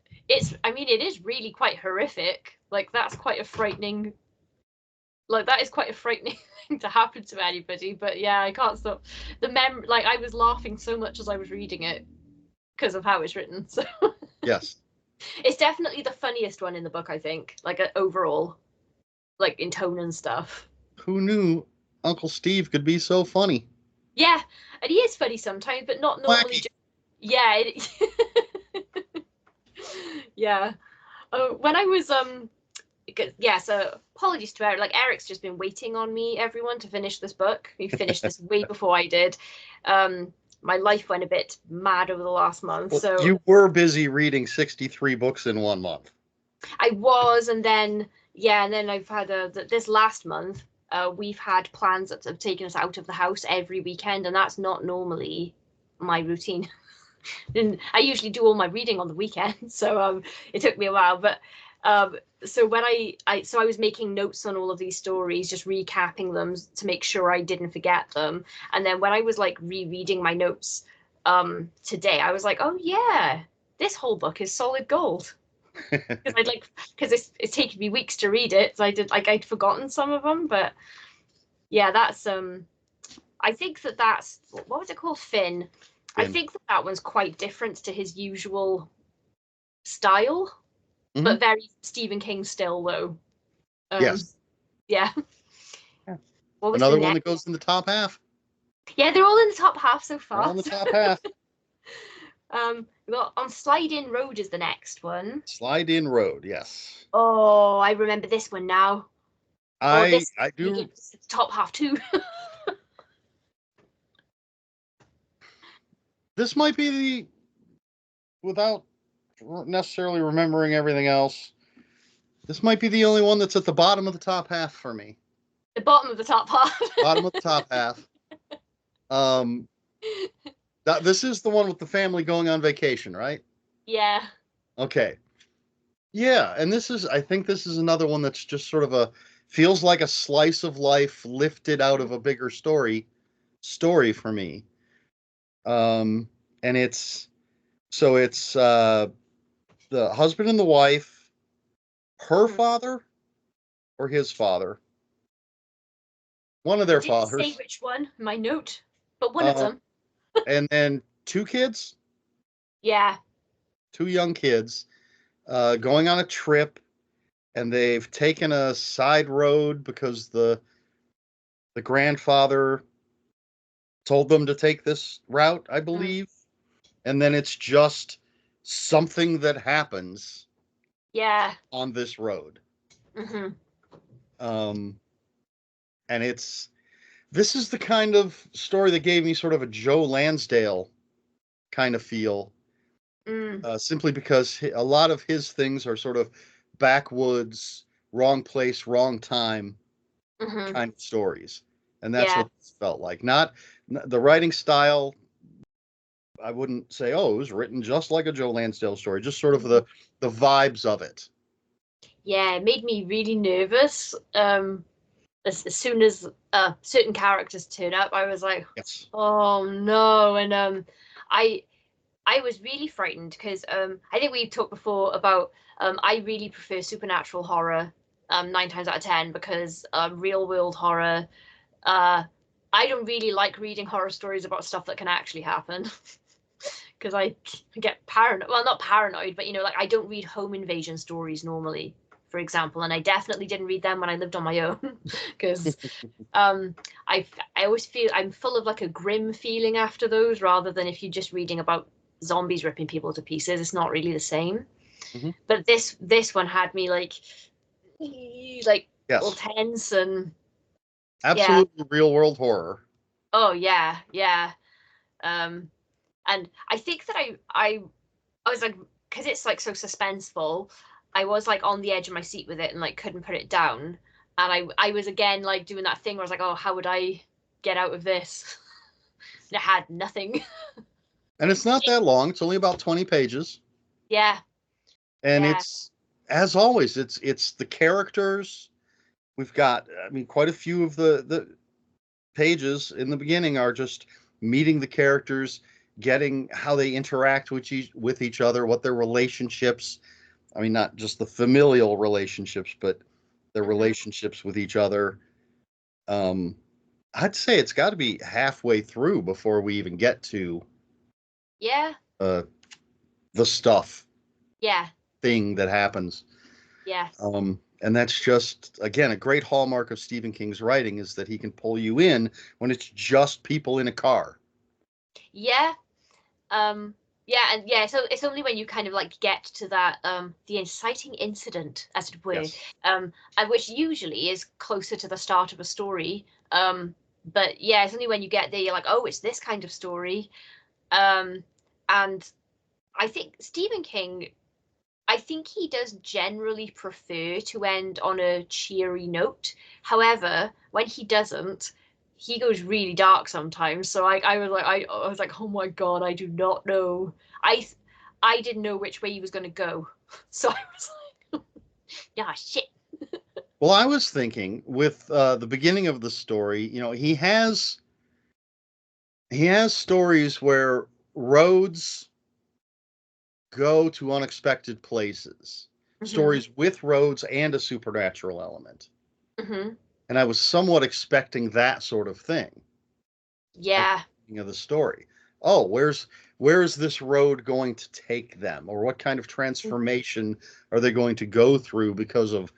I mean, it is really quite horrific. Like that's quite a frightening. Like that is quite a frightening thing to happen to anybody. But yeah, I can't stop like I was laughing so much as I was reading it because of how it's written. So Yes. it's definitely the funniest one in the book, I think. Like overall, like in tone and stuff. Who knew Uncle Steve could be so funny? Yeah, and he is funny sometimes, but not normally. Wacky. Yeah, yeah. When I was yeah. So apologies to Eric. Like Eric's just been waiting on me, everyone, to finish this book. He finished this way before I did. My life went a bit mad over the last month, Well, so you were busy reading 63 books in 1 month. I was, and then yeah, and then I've had this last month. We've had plans that have taken us out of the house every weekend, and that's not normally my routine. And I usually do all my reading on the weekend, so it took me a while. But so when I was making notes on all of these stories, just recapping them to make sure I didn't forget them. And then when I was like rereading my notes today, I was like, oh yeah, this whole book is solid gold. Because it's taken me weeks to read it, so I'd forgotten some of them. But yeah, that's I think that's what was it called, Finn. I And think that one's quite different to his usual style, mhm. but very Stephen King still though. Um, Yes. yeah. Yeah. What was the Another one that next? goes in the top half. Yeah, they're all in the top half so They're all far. in the top half. Well, on Slide In Road is the next one. Slide In Road. Yes. Oh, I remember this one now. Oh, this I make do. it top half too. This might be the, without necessarily remembering everything else, this might be the only one that's at the bottom of the top half for me. The bottom of the top half. Bottom of the top half. Um, this is the one with the family going on vacation, right? Yeah. Okay. Yeah, and I think this is another one that's just sort of feels like a slice of life lifted out of a bigger story for me. Um, and it's the husband and the wife, her Mhm. father or his father, one of It their didn't say fathers, which one, my note, but one of um, them. and then two kids, Yeah. two young kids, going on a trip, and they've taken a side road because the grandfather told them to take this route, I Mm. believe. And then it's just something that happens Yeah. on this road. Hmm. Um, and this is the kind of story that gave me sort of a Joe Lansdale kind of feel, Mm. simply because a lot of his things are sort of backwoods, wrong place, wrong time Hmm. kind of stories. And that's Yeah. what this felt like. Not the writing style. I wouldn't say, oh, it was written just like a Joe Lansdale story, just sort of the vibes of it. Yeah, it made me really nervous. As soon as certain characters turn up, I was like, Yes. oh no. And I I was really frightened because I think we've talked before about I really prefer supernatural horror 9 times out of 10 because real world horror uh, I don't really like reading horror stories about stuff that can actually happen because I get paranoid. Well, not paranoid, but you know, like I don't read home invasion stories normally, for example, and I definitely didn't read them when I lived on my own because um, I always feel I'm full of like a grim feeling after those, rather than if you're just reading about zombies ripping people to pieces. It's not really the same. Hmm. But this one had me like all Yes. tense and yeah, Absolutely real world horror. Oh yeah, yeah. Um, and I think that I was like, because it's like so suspenseful, I was like on the edge of my seat with it and like couldn't put it down. And I was again like doing that thing where I was like, oh, how would I get out of this? And it had nothing. And it's not that long. It's only about 20 pages. Yeah, And yeah. it's, as always, it's the characters. We've got, I mean, quite a few of the pages in the beginning are just meeting the characters, getting how they interact with each other, what their relationships. I mean, not just the familial relationships, but their Hmm. relationships with each other. Um, I'd say it's got to be halfway through before we even get to Yeah, uh, the stuff yeah, thing that happens. yes. And that's just, again, a great hallmark of Stephen King's writing is that he can pull you in when it's just people in a car. Yeah. Um, yeah, and yeah, so it's only when you kind of like get to that the inciting incident, as it were, Yes. and which usually is closer to the start of a story. But yeah, it's only when you get there you're like, oh, it's this kind of story. Um, and I think Stephen King, I think he does generally prefer to end on a cheery note. However, when he doesn't, he goes really dark sometimes. So I was like, oh my God, I do not know. I didn't know which way he was gonna go. So I was like, yeah, shit. Well, I was thinking with the beginning of the story, he has stories where roads go to unexpected places, Hmm. stories with roads and a supernatural element. Hmm. And I was somewhat expecting that sort of thing at the Yeah. beginning of the story. Oh, where's this road going to take them, or what kind of transformation are they going to go through because of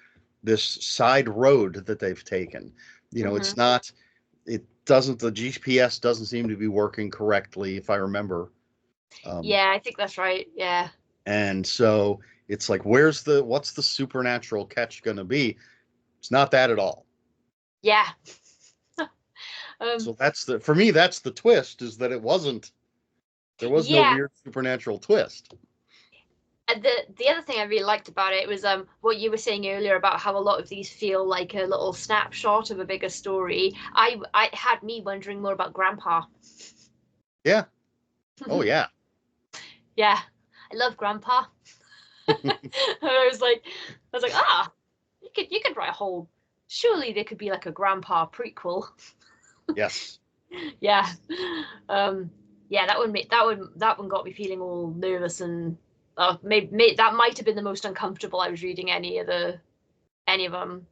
this side road that they've taken? Hmm. It's not. It doesn't. The GPS doesn't seem to be working correctly, if I remember. Um, Yeah, I think that's right. Yeah. and so it's like, what's the supernatural catch going to be? It's not that at all. Yeah. Um, So for me, that's the twist, is that it wasn't. There was no yeah. weird supernatural twist. And the other thing I really liked about it was what you were saying earlier about how a lot of these feel like a little snapshot of a bigger story. I had me wondering more about Grandpa. Yeah. Oh yeah. Yeah, I love Grandpa. And I was like, ah, you could write a whole. Surely there could be like a Grandpa prequel. Yes. Yeah, um, yeah, that one got me feeling all nervous and maybe that might have been the most uncomfortable I was reading any of them.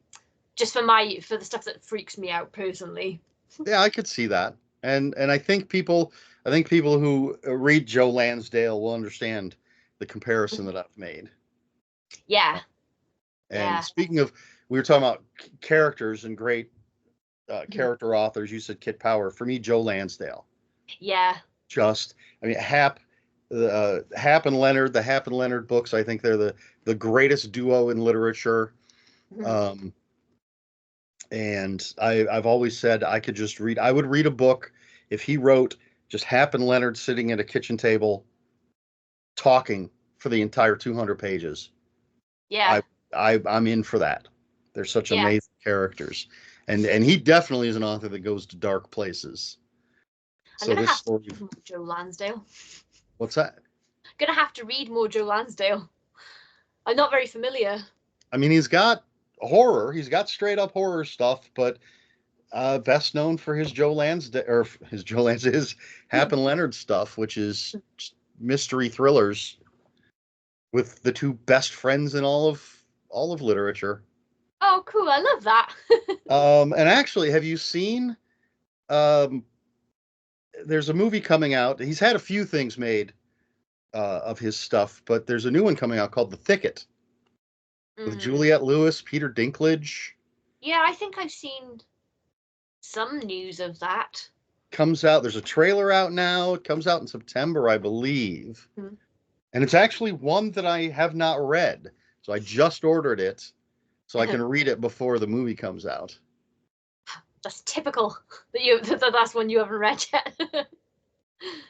Just for the stuff that freaks me out personally. Yeah, I could see that. And I think people who read Joe Lansdale will understand the comparison that I've made. Yeah, And yeah, speaking of, we were talking about characters and great character authors. You said Kit Power. For me, Joe Lansdale. yeah. Just, I mean, Hap and Leonard, the Hap and Leonard books. I think they're the greatest duo in literature. Um, and I've always said I could just read. I would read a book if he wrote just Hap and Leonard sitting at a kitchen table talking for the entire 200 pages. Yeah, I I'm in for that. They're such yeah. amazing characters, and he definitely is an author that goes to dark places. I'm So gonna this have to story, read more Joe Lansdale. what's that? Gonna have to read more Joe Lansdale. I'm not very familiar. I mean, he's got horror. He's got straight up horror stuff, but best known for his Joe Lansdale or his Joe Lansdale, his Hap and Leonard stuff, which is mystery thrillers with the two best friends in all of literature. Oh, cool! I love that. And actually, have you seen? Um, there's a movie coming out. He's had a few things made of his stuff, but there's a new one coming out called The Thicket with Mm. Juliette Lewis, Peter Dinklage. Yeah, I think I've seen some news of that. Comes out. There's a trailer out now. It comes out in September, I believe. Mm. And it's actually one that I have not read. So I just ordered it so I can read it before the movie comes out. That's typical that's one you haven't read yet.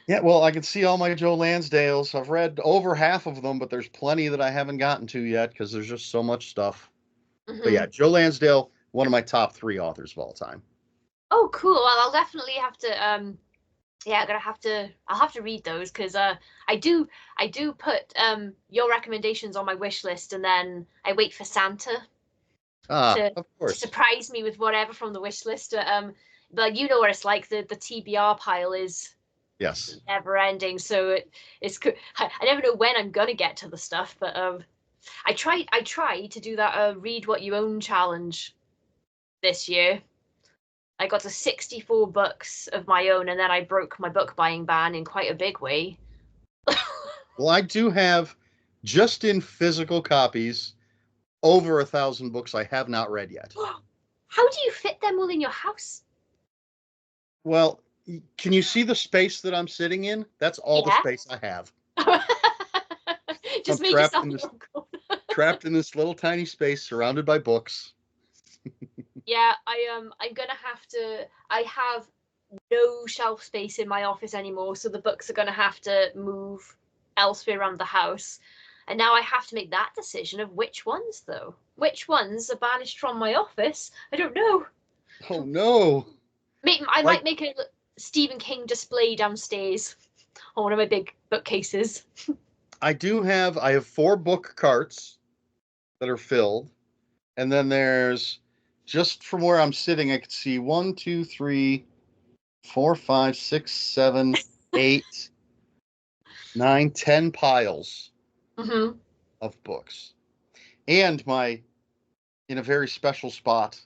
Yeah, well, I can see all my Joe Lansdales. I've read over half of them, but there's plenty that I haven't gotten to yet because there's just so much stuff. But yeah, Joe Lansdale, one of my top 3 authors of all time. Oh, cool. Well, I'll definitely have to yeah, I'll have to read those because I do put your recommendations on my wish list and then I wait for Santa Ah, to of to course. surprise me with whatever from the wish list. But you know what it's like. The TBR pile is Yes. never ending, so I never know when I'm gonna get to the stuff. But I tried to do that read what you own challenge this year. I got to 64 books of my own, and then I broke my book buying ban in quite a big way. Well, I do have, just in physical copies, over 1,000 books I have not read yet. How do you fit them all in your house? Well, can you see the space that I'm sitting in? That's all the Yeah. space I have. I'm Just make yourself local. trapped in this little tiny space surrounded by books. Yeah, I'm gonna have to. I have no shelf space in my office anymore, so the books are gonna have to move elsewhere around the house. And now I have to make that decision of which ones, though. Which ones are banished from my office? I don't know. Oh no. I Like, might make a Stephen King display downstairs on one of my big bookcases. I have 4 book carts that are filled. And then there's, just from where I'm sitting, I could see 1, 2, 3, 4, 5, 6, 7, 8, 9, 10 piles Mm-hmm. of books. And in a very special spot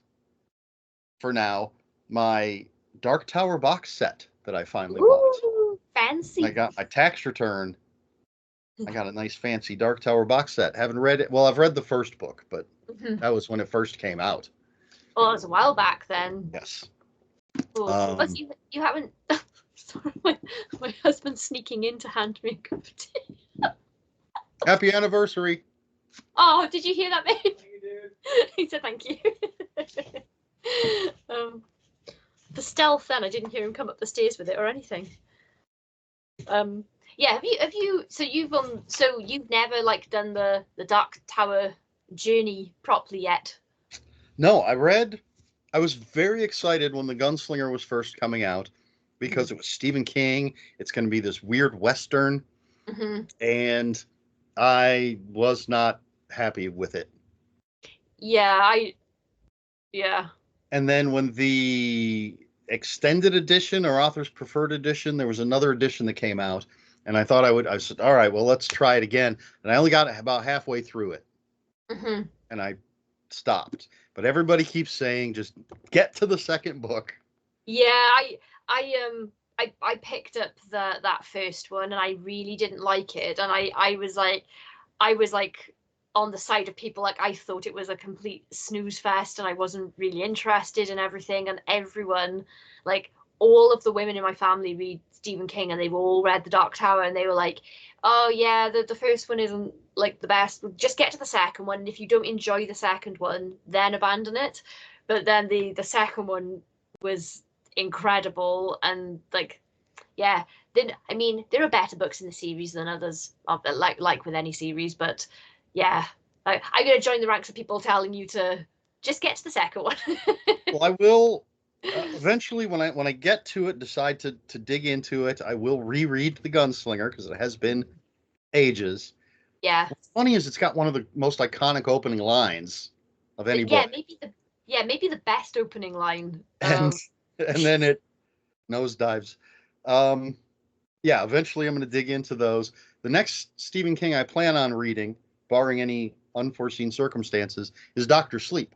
for now, my Dark Tower box set that I finally bought. Ooh, I fancy. got my tax return. I got a nice fancy Dark Tower box set. Haven't read it. Well, I've read the first book, but Mm-hmm. that was when it first came out. Well, it was a while back then. Yes. Oh, but Um, you haven't. Sorry, my husband's sneaking in to hand me a cup of tea. Happy anniversary. Oh, did you hear that, babe? He said thank you. um, the stealth. Then I didn't hear him come up the stairs with it or anything. Um, yeah. So you've never like done the Dark Tower journey properly yet. No, I was very excited when The Gunslinger was first coming out because it was Stephen King. It's going to be this weird Western, Mm-hmm. and I was not happy with it. Yeah, yeah. And then when the extended edition or author's preferred edition, there was another edition that came out, and I said, all right, well, let's try it again. And I only got about halfway through it, Mm-hmm. and I stopped. But everybody keeps saying, just get to the second book. Yeah, I picked up that first one and I really didn't like it and I was like on the side of people like I thought it was a complete snooze fest and I wasn't really interested in everything and everyone like all of the women in my family read Stephen King and they've all read The Dark Tower and they were like, "Oh yeah, the first one isn't like the best. Just get to the second one and if you don't enjoy the second one, then abandon it." But then the second one was incredible and like yeah then I mean there are better books in the series than others like with any series but yeah I'm gonna join the ranks of people telling you to just get to the second one. Well, I will eventually when I get to it, decide to dig into it. I will reread The Gunslinger because it has been ages. Yeah, What's funny is it's got one of the most iconic opening lines of any yeah, book, maybe the best opening line and and then it nosedives. Um, yeah, eventually I'm going to dig into those. The next Stephen King I plan on reading, barring any unforeseen circumstances, is Doctor Sleep.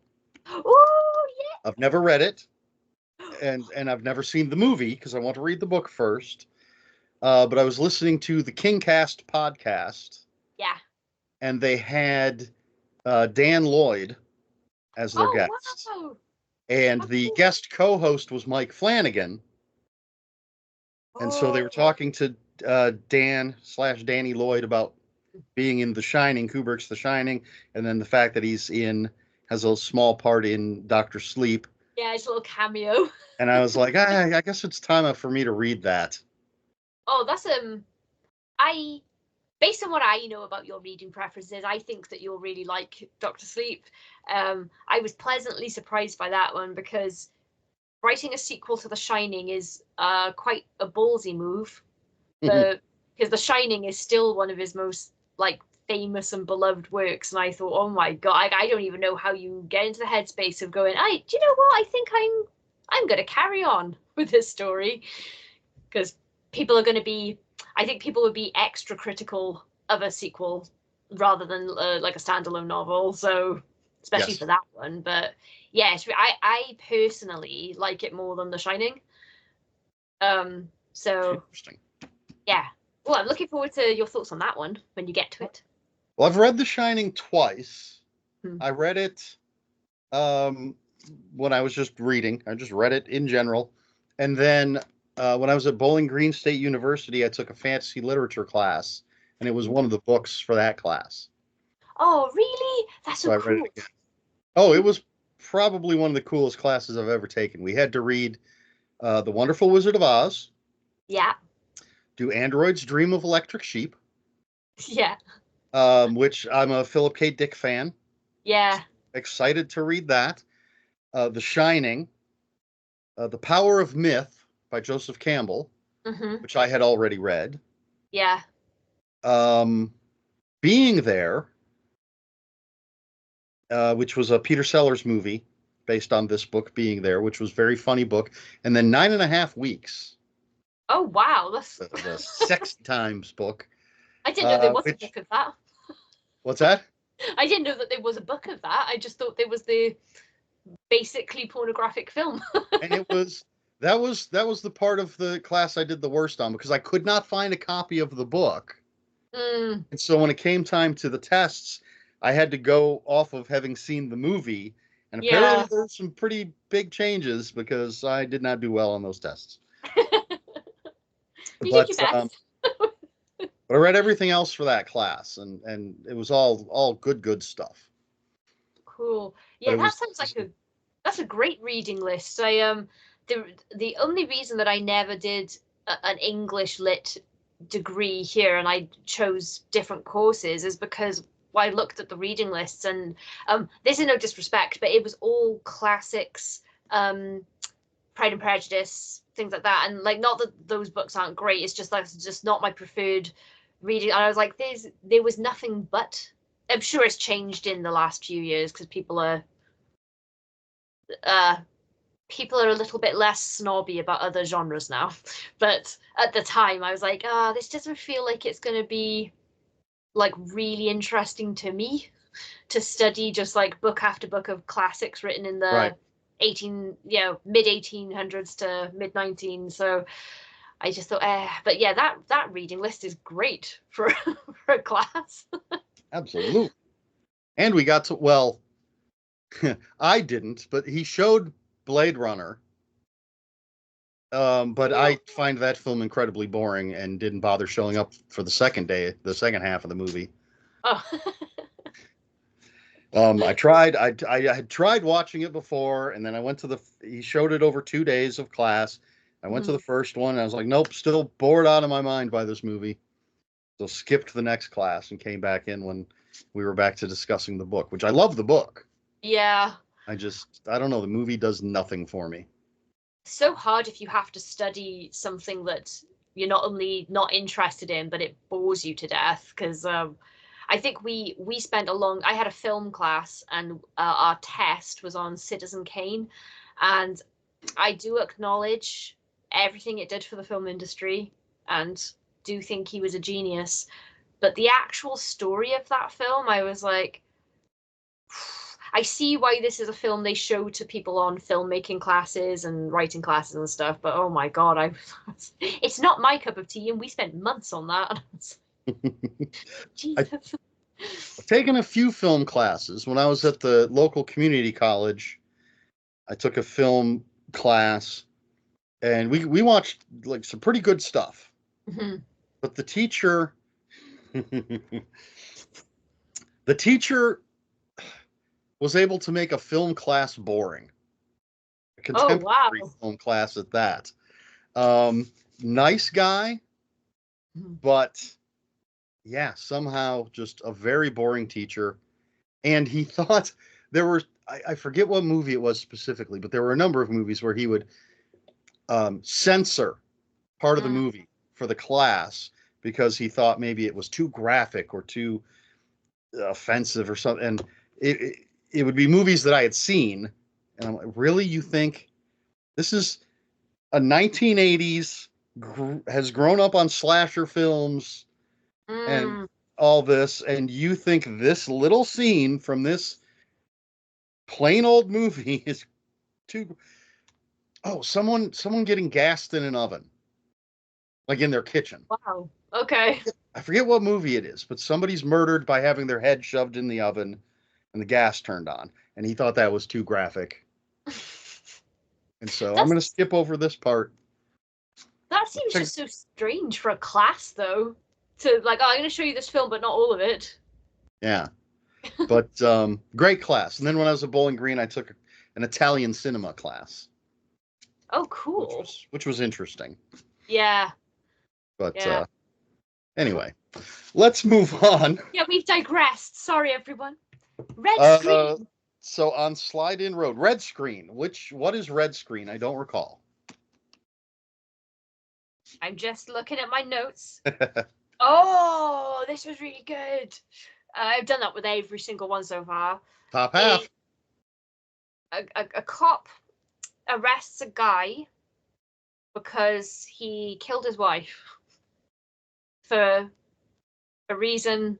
oh I've never read it, yeah. and I've never seen the movie because I want to read the book first. But I was listening to the Kingcast podcast, Yeah. and they had Dan Lloyd as their Oh guest, wow. and How the cool. guest co-host was Mike Flanagan, and so they were Oh. talking to Dan/Danny Lloyd about being in The Shining, Kubrick's The Shining, and then the fact that has a small part in Doctor Sleep. Yeah, it's a little cameo. And I was like, I guess it's time for me to read that. Oh, that's I based on what I know about your reading preferences, I think that you'll really like Doctor Sleep. I was pleasantly surprised by that one because writing a sequel to The Shining is quite a ballsy move. Because The Shining is still one of his most like famous and beloved works, and I thought, oh my god, I don't even know how you get into the headspace of going. Do you know what? I think I'm going to carry on with this story because people are going to be. I think people would be extra critical of a sequel rather than like a standalone novel. So especially Yes. for that one, but yes, I personally like it more than The Shining. So Interesting. yeah. Well, I'm looking forward to your thoughts on that one when you get to it. Well, I've read The Shining twice. Hmm. I read it um, when I was just reading. I just read it in general. And then when I was at Bowling Green State University, I took a fantasy literature class, and it was one of the books for that class. Oh, really? That's So so I read it cool. again. Oh, it was probably one of the coolest classes I've ever taken. We had to read The Wonderful Wizard of Oz, Yeah. do Androids Dream of Electric Sheep, Yeah. which I'm a Philip K. Dick fan. Yeah. Excited to read that. The Shining, The Power of Myth by Joseph Campbell, Hmm. which I had already read. Yeah. Um, Being There, which was a Peter Sellers movie based on this book, Being There, which was a very funny book. And then 9.5 Weeks, Oh, wow. That's. the Sex Times book. I didn't know there was a Which, book of that. what's that? I didn't know that there was a book of that. I just thought there was the basically pornographic film. And that was the part of the class I did the worst on because I could not find a copy of the book. Mm, And so when it came time to the tests, I had to go off of having seen the movie. And apparently yeah. there's some pretty big changes because I did not do well on those tests. You did your But best. I read everything else for that class, and it was all good stuff. Cool. But Yeah, it that was, sounds like a great reading list. The only reason that I never did an English lit degree here and I chose different courses is because I looked at the reading lists and this is no disrespect, but it was all classics, um, Pride and Prejudice, things like that. And like not that those books aren't great, it's just that's just not my preferred reading. And I was like, there was nothing but I'm sure it's changed in the last few years because uh people are a little bit less snobby about other genres now. But at the time I was like, this doesn't feel like it's gonna be like really interesting to me to study just like book after book of classics written in right. the mid 1800s to mid 19. So I just thought, but yeah, that reading list is great for for a class. Absolutely. And we got to, well, I didn't, but he showed Blade Runner. But I find that film incredibly boring and didn't bother showing up for the second day, the second half of the movie. Oh. I had tried watching it before, and then I went to he showed it over 2 days of class. I went to the first one, and I was like, nope, still bored out of my mind by this movie. So skipped the next class and came back in when we were back to discussing the book, which I love the book. Yeah. I don't know, the movie does nothing for me. So hard if you have to study something that you're not only not interested in, but it bores you to death. Because I think we spent a long. I had a film class, and our test was on Citizen Kane, and I do acknowledge everything it did for the film industry, and do think he was a genius. But the actual story of that film, I was like, I see why this is a film they show to people on filmmaking classes and writing classes and stuff, but oh my god, it's not my cup of tea, and we spent months on that. I've Jesus. taken a few film classes. When I was at the local community college, I took a film class, and we watched like some pretty good stuff. Mhm. But the teacher was able to make a film class boring. a Oh, wow. contemporary film class at that. Nice guy, but yeah, somehow just a very boring teacher. And he thought there were, I forget what movie it was specifically, but there were a number of movies where he would censor part of the movie for the class because he thought maybe it was too graphic or too offensive or something. And it would be movies that I had seen. And I'm like, really? You think this is a 1980s, has grown up on slasher films and all this, and you think this little scene from this plain old movie is too... Oh, someone getting gassed in an oven, like in their kitchen. Wow. Okay. I forget what movie it is, but somebody's murdered by having their head shoved in the oven and the gas turned on, and he thought that was too graphic. And so I'm going to skip over this part. That seems just so strange for a class, though. To like, oh, I'm going to show you this film, but not all of it. Yeah. But great class. And then when I was at Bowling Green, I took an Italian cinema class. Oh, cool. Which was interesting. Yeah. But anyway, let's move on. Yeah, we've digressed. Sorry, everyone. Red screen. So on Slide In Road, red screen. What is red screen? I don't recall. I'm just looking at my notes. Oh, this was really good. I've done that with every single one so far. Top half. A cop arrests a guy because he killed his wife for a reason.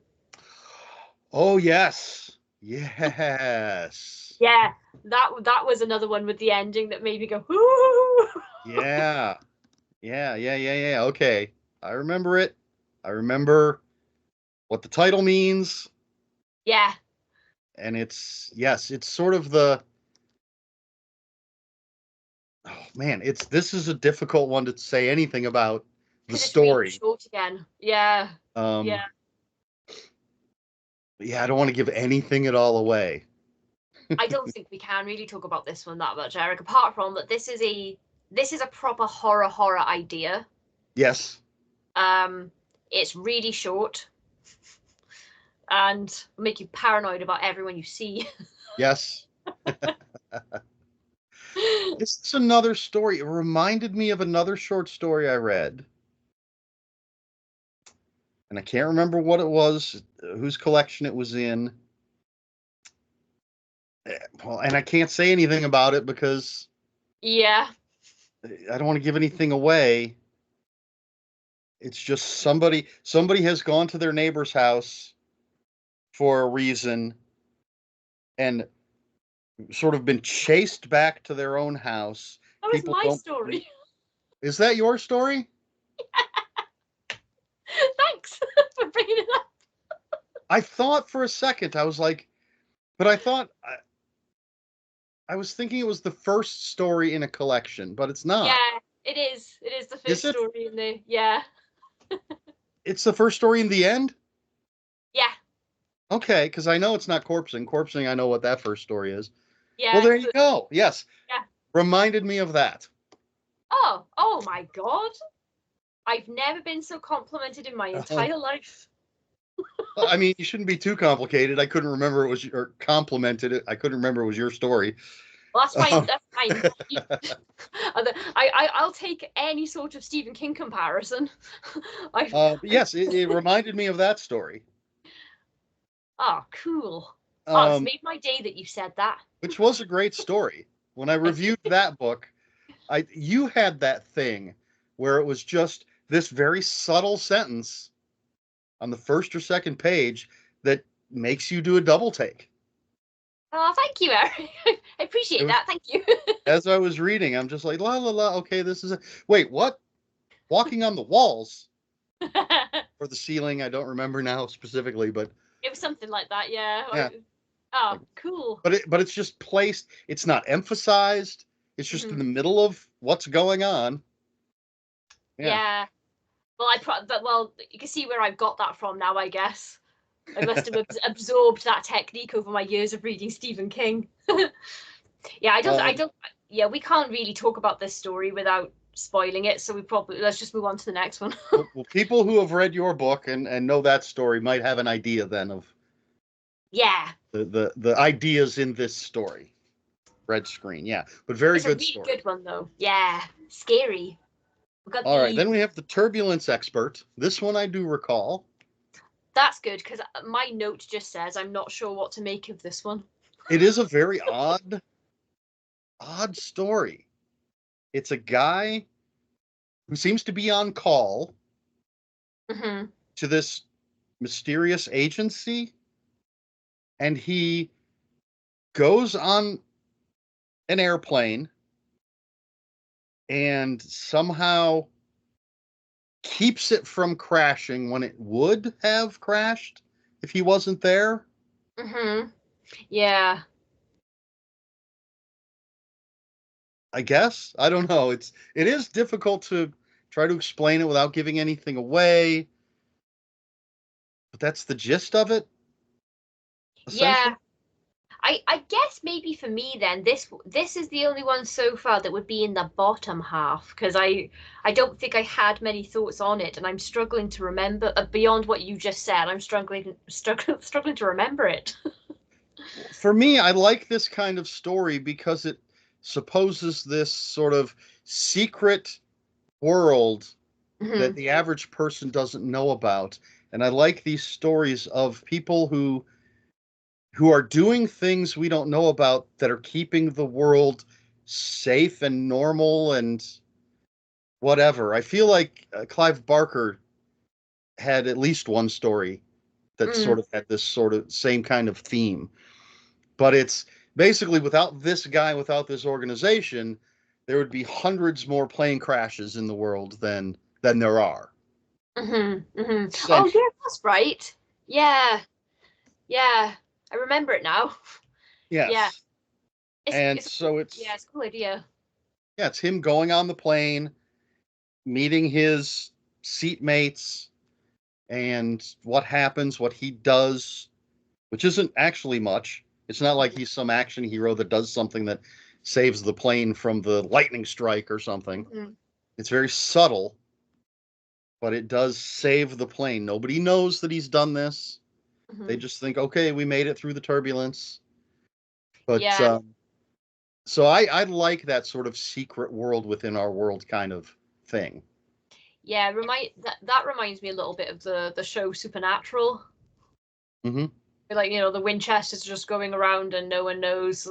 Oh, yes. Yes. Yeah, that was another one with the ending that made me go, ooh. Yeah. Okay. I remember it. I remember what the title means. Yeah. And it's sort of the... Oh man, this is a difficult one to say anything about the story. It's really short again. Yeah. Yeah, I don't want to give anything at all away. I don't think we can really talk about this one that much, Eric, apart from that this is a proper horror idea. Yes. It's really short and make you paranoid about everyone you see. Yes. This is another story. It reminded me of another short story I read. And I can't remember what it was, whose collection it was in. Well, and I can't say anything about it because... Yeah. I don't want to give anything away. It's just somebody has gone to their neighbor's house for a reason and sort of been chased back to their own house. That was my story. Is that your story? Yeah. Thanks for bringing it up. I thought for a second, I was like, but I thought, I was thinking it was the first story in a collection, but it's not. Yeah, it is. It is the first story in the, yeah. It's the first story in the end? Yeah. Okay, because I know it's not Corpsing. Corpsing, I know what that first story is. Yeah. Well, there you go. Yes. Yeah. Reminded me of that. Oh my God. I've never been so complimented in my entire life. I mean, you shouldn't be too complicated. I couldn't remember it was or complimented it. I couldn't remember it was your story. Well, that's fine. That's fine. I'll take any sort of Stephen King comparison. Yes, it reminded me of that story. Oh, cool. It's made my day that you said that. Which was a great story. When I reviewed that book, you had that thing where it was just this very subtle sentence on the first or second page that makes you do a double take. Oh, thank you, Eric. I appreciate that. Thank you. As I was reading, I'm just like, la la la. Okay, this is wait, what? Walking on the walls or the ceiling? I don't remember now specifically, but it was something like that. Yeah. Yeah. Oh, cool. But it's just placed. It's not emphasized. It's just in the middle of what's going on. Yeah. Well, you can see where I've got that from now, I guess. I must have absorbed that technique over my years of reading Stephen King. Yeah, I don't yeah, we can't really talk about this story without spoiling it, so let's just move on to the next one. Well, people who have read your book and know that story might have an idea then of Yeah, the ideas in this story. Red Screen, yeah, but very it's a good really story. good one though. Yeah, scary. We got All right, the then we have the Turbulence Expert. This one I do recall. That's good because my note just says I'm not sure what to make of this one. It is a very odd story. It's a guy who seems to be on call Mm-hmm. to this mysterious agency, and he goes on an airplane and somehow keeps it from crashing when it would have crashed if he wasn't there. Mm-hmm. Yeah. I guess. I don't know. It is difficult to try to explain it without giving anything away, but that's the gist of it, Yeah. essentially. I guess maybe for me then this is the only one so far that would be in the bottom half because I don't think I had many thoughts on it and I'm struggling to remember beyond what you just said. I'm struggling to remember it. For me, I like this kind of story because it supposes this sort of secret world that Mm-hmm. the average person doesn't know about. And I like these stories of people who are doing things we don't know about that are keeping the world safe and normal and whatever. I feel like Clive Barker had at least one story that sort Mm. of had this sort of same kind of theme. But it's basically without this guy, without this organization, there would be hundreds more plane crashes in the world than there are. Mm-hmm. Mm-hmm. Oh Essentially, yeah, that's right. Yeah. Yeah. I remember it now. Yeah. yes. And It's so yeah, it's it's a cool idea. yeah, it's him going on the plane, meeting his seatmates, and what happens, what he does, which isn't actually much. It's not like he's some action hero that does something that saves the plane from the lightning strike or something. Mm-hmm. It's very subtle, but it does save the plane. Nobody knows that he's done this. They Mm-hmm. just think, okay, we made it through the turbulence. But Yeah. so I like that sort of secret world within our world kind of thing. Yeah, that reminds me a little bit of the show Supernatural. Hmm. Like, the Winchesters just going around and no one knows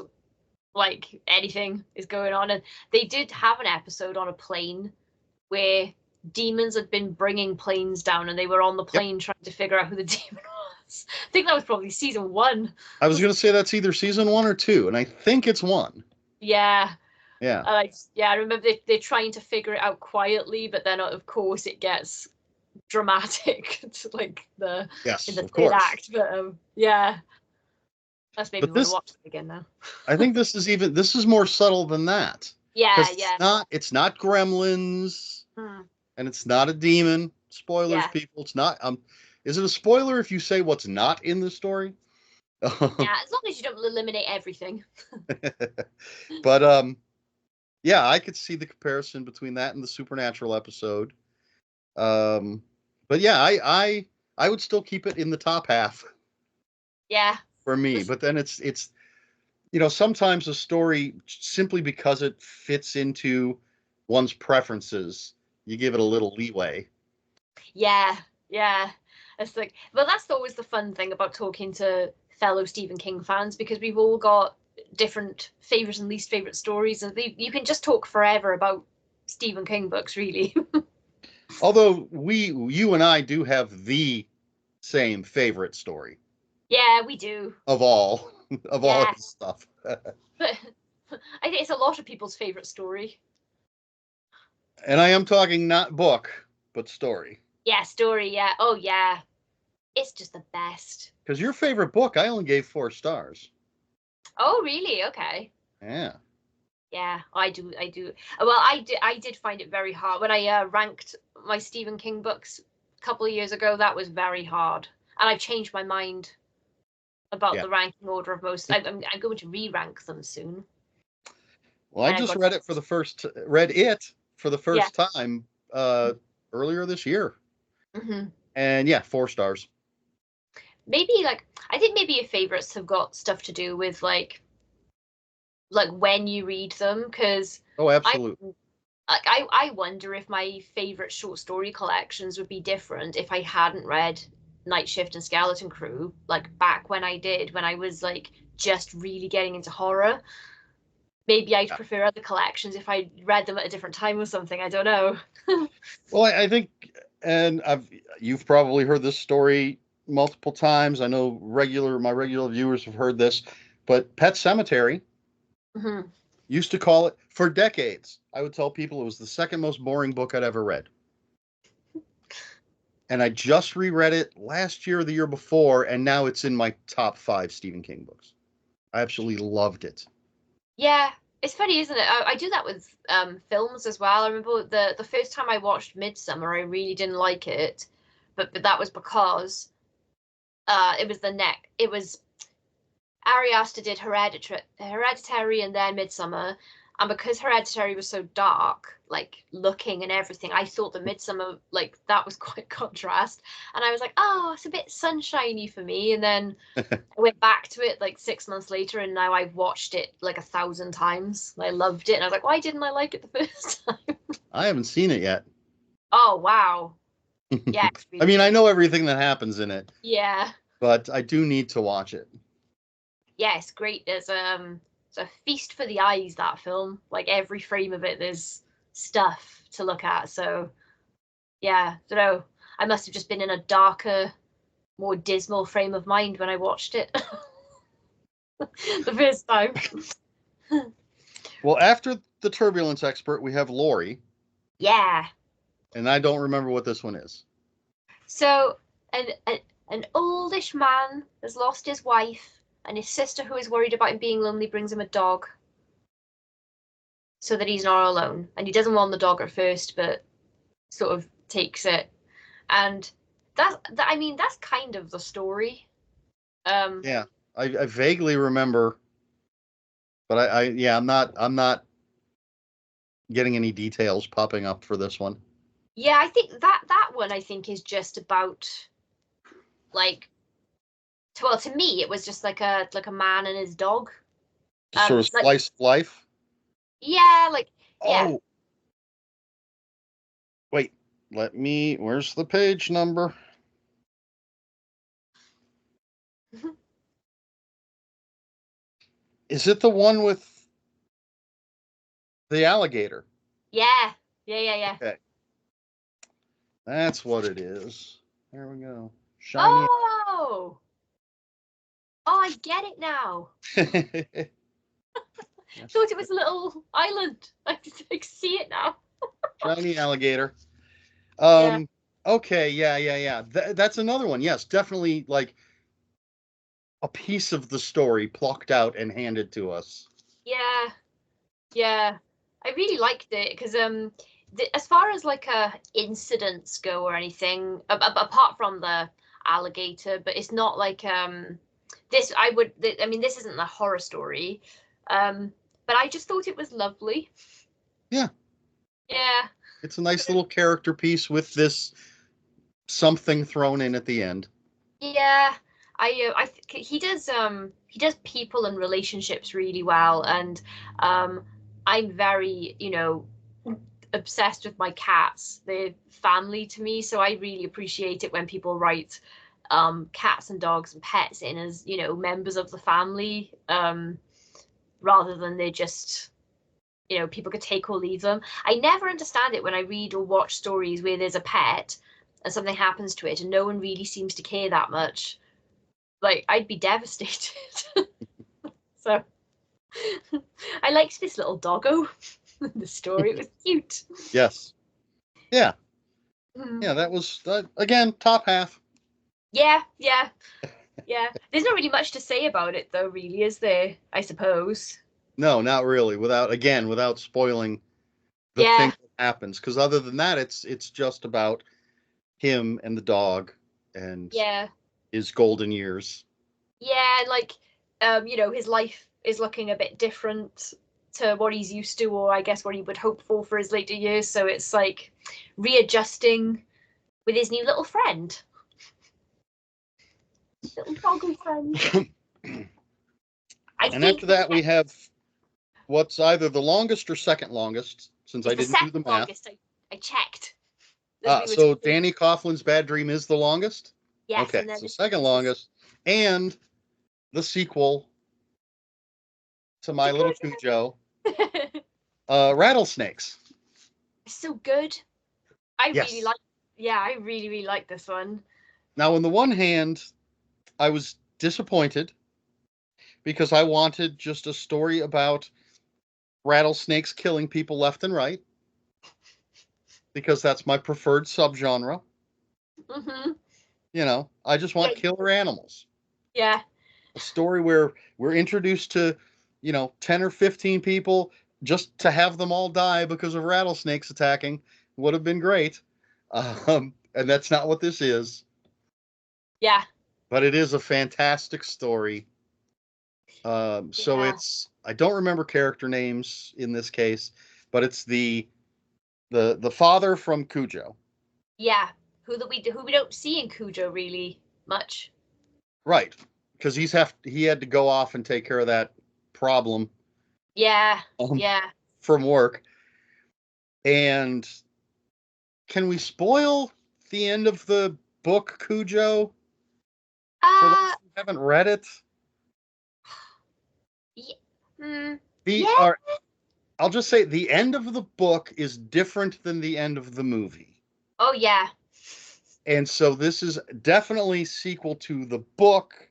like anything is going on. And they did have an episode on a plane where demons had been bringing planes down and they were on the Yep. plane trying to figure out who the demon was. I think that was probably season one. I was going to say that's either season 1 or 2, and I think it's 1. Yeah. Yeah. I remember they're trying to figure it out quietly, but then of course it gets dramatic to like in Yes, the of third course. act. But yeah, that's made me But want to this, watch it again now. I think this is more subtle than that Yeah, because yeah. it's not Gremlins Hmm. and it's not a demon. Spoilers, Yeah, people. It's not. Is it a spoiler if you say what's not in the story? yeah. As long as you don't eliminate everything. But yeah, I could see the comparison between that and the Supernatural episode. Um, but yeah, I would still keep it in the top half Yeah. for me. Just But then it's sometimes a story simply because it fits into one's preferences, you give it a little leeway. yeah, yeah. It's like, but that's always the fun thing about talking to fellow Stephen King fans because we've all got different favorite and least favorite stories, and you can just talk forever about Stephen King books, really. Although you and I do have the same favorite story Yeah, we do. of all of all Yeah, his stuff. but I think it's a lot of people's favorite story. And I am talking not book, but story. Yeah, story. Yeah. Oh, yeah. It's just the best. Because your favorite book, I only gave 4 stars. Oh, really? Okay. Yeah. Yeah, I do. I do. Well, I did find it very hard when I ranked my Stephen King books a couple of years ago. That was very hard, and I've changed my mind about Yeah. the ranking order of most. I'm going to re-rank them soon. Well, I And just got read it for the yeah. first time earlier this year. Hmm. And yeah, 4 stars. Maybe like I think maybe your favorites have got stuff to do with like when you read them, because Oh, I absolutely. I wonder if my favorite short story collections would be different if I hadn't read Night Shift and Skeleton Crew, like back when I did, when I was like just really getting into horror. Maybe I'd Yeah. prefer other collections if I read them at a different time or something. I don't know. Well, I think, and you've probably heard this story multiple times. I know my regular viewers have heard this, but Pet Cemetery Hmm. used to call it for decades. I would tell people it was the second most boring book I'd ever read. And I just reread it last year or the year before, and now it's in my top 5 Stephen King books. I absolutely loved it. Yeah, it's funny, isn't it? I do that with films as well. I remember the first time I watched Midsummer, I really didn't like it, but that was because it was it was Ari Aster did Hereditary and then Midsummer, and because Hereditary was so dark, like looking and everything, I thought the Midsummer like that was quite contrast, and I was like, oh, it's a bit sunshiny for me, and then I went back to it like 6 months later, and now I've watched it like 1,000 times. I loved it, and I was like, why didn't I like it the first time? I haven't seen it yet. Oh wow, yeah, it's I really mean, I good. know everything that happens in it, Yeah, but I do need to watch it. yeah, it's great. It's a feast for the eyes, that film. Like every frame of it, there's stuff to look at. So yeah, I don't know. I must have just been in a darker, more dismal frame of mind when I watched it the first time. Well, after the turbulence expert, we have Lori, Yeah. and I don't remember what this one is. So an oldish man has lost his wife, and his sister, who is worried about him being lonely, brings him a dog so that he's not alone. And he doesn't want the dog at first, but sort of takes it. And I mean, that's kind of the story. Um, Yeah, I vaguely remember, but yeah, I'm not getting any details popping up for this one. yeah, I think that one I think is just about like well, to me it was just like a man and his dog. Just sort of Like slice of life. yeah, like yeah. Oh, wait, where's the page number? Is it the one with the alligator? Yeah, yeah, yeah, yeah. Okay, that's what it is. There we go. Shiny. Oh, oh, I get it now. Thought it was a little island. I can like, see it now. Shiny alligator. Yeah, Um, okay, yeah. That's another one. Yes, definitely like a piece of the story plucked out and handed to us. yeah, yeah. I really liked it because as far as like incidents go or anything, apart from the alligator, but it's not like this. I mean, this isn't a horror story, but I just thought it was lovely. Yeah, Yeah, it's a nice little character piece with this something thrown in at the end. yeah. He does people and relationships really well, and um, I'm very obsessed with my cats. They're family to me, so I really appreciate it when people write cats and dogs and pets in as members of the family, rather than they're just people could take or leave them. I never understand it when I read or watch stories where there's a pet and something happens to it and no one really seems to care that much. Like I'd be devastated. So I liked this little doggo in the story. It was cute. Yes. Yeah. Mm. Yeah, that was again top half. Yeah, yeah, yeah. There's not really much to say about it though, really, is there? I suppose. No, not really. Without spoiling the thing Yeah, that happens, because other than that, it's just about him and the dog and yeah, his golden years. yeah. Like, his life is looking a bit different to what he's used to, or I guess what he would hope for his later years. So it's like readjusting with his new little friend. Little doggy friend. And after that, we have what's either the longest or second longest, since I didn't do the math. Longest. I checked. So Danny Coughlin's Bad Dream is the longest? Yes. Okay, so second longest. And the sequel to My Little Cujo, Rattlesnakes. So good. I yes. really, really like this one. Now, on the one hand, I was disappointed because I wanted just a story about rattlesnakes killing people left and right, because that's my preferred subgenre. Mm-hmm. You know, I just want killer animals. Yeah. A story where we're introduced to, 10 or 15 people, just to have them all die because of rattlesnakes attacking would have been great. And that's not what this is. Yeah. But it is a fantastic story. So it's, I don't remember character names in this case, but it's the father from Cujo. Yeah. Who we don't see in Cujo really much. Right. Because he had to go off and take care of that problem. Yeah. From work. And can we spoil the end of the book Cujo? For those who haven't read it? I'll just say the end of the book is different than the end of the movie. Oh, yeah. And so this is definitely sequel to the book,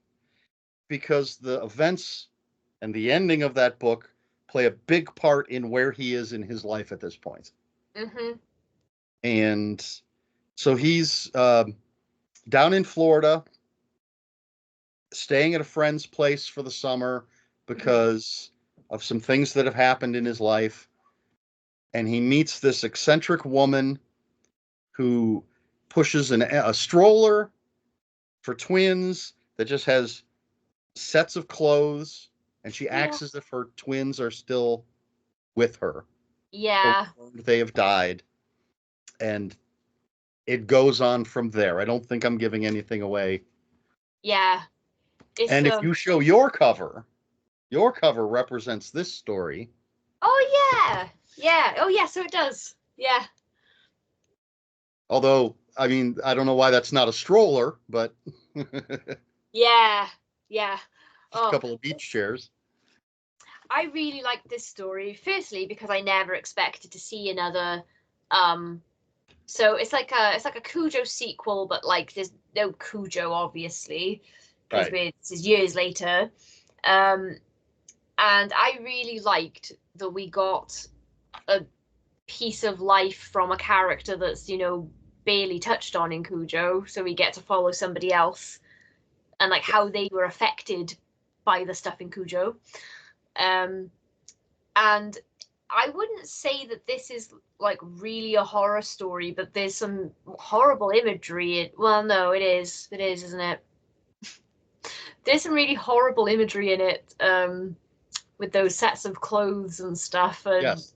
because the events and the ending of that book play a big part in where he is in his life at this point. Mm-hmm. And so he's down in Florida, staying at a friend's place for the summer because of some things that have happened in his life. And he meets this eccentric woman who pushes a stroller for twins that just has sets of clothes, and she acts as if her twins are still with her. Yeah. They have died. And it goes on from there. I don't think I'm giving anything away. Yeah. And if you show your cover represents this story. Oh, yeah. Yeah. Oh, yeah, so it does. Yeah. Although, I mean, I don't know why that's not a stroller, but yeah. Just a couple of beach chairs. I really like this story, firstly because I never expected to see another so it's like a Cujo sequel, but like there's no Cujo obviously, because this is years later. And I really liked that we got a piece of life from a character that's, barely touched on in Cujo, so we get to follow somebody else and like how they were affected by the stuff in Cujo. And I wouldn't say that this is like really a horror story, but there's some horrible imagery. Well, no, it is, isn't it? There's some really horrible imagery in it, with those sets of clothes and stuff. And yes.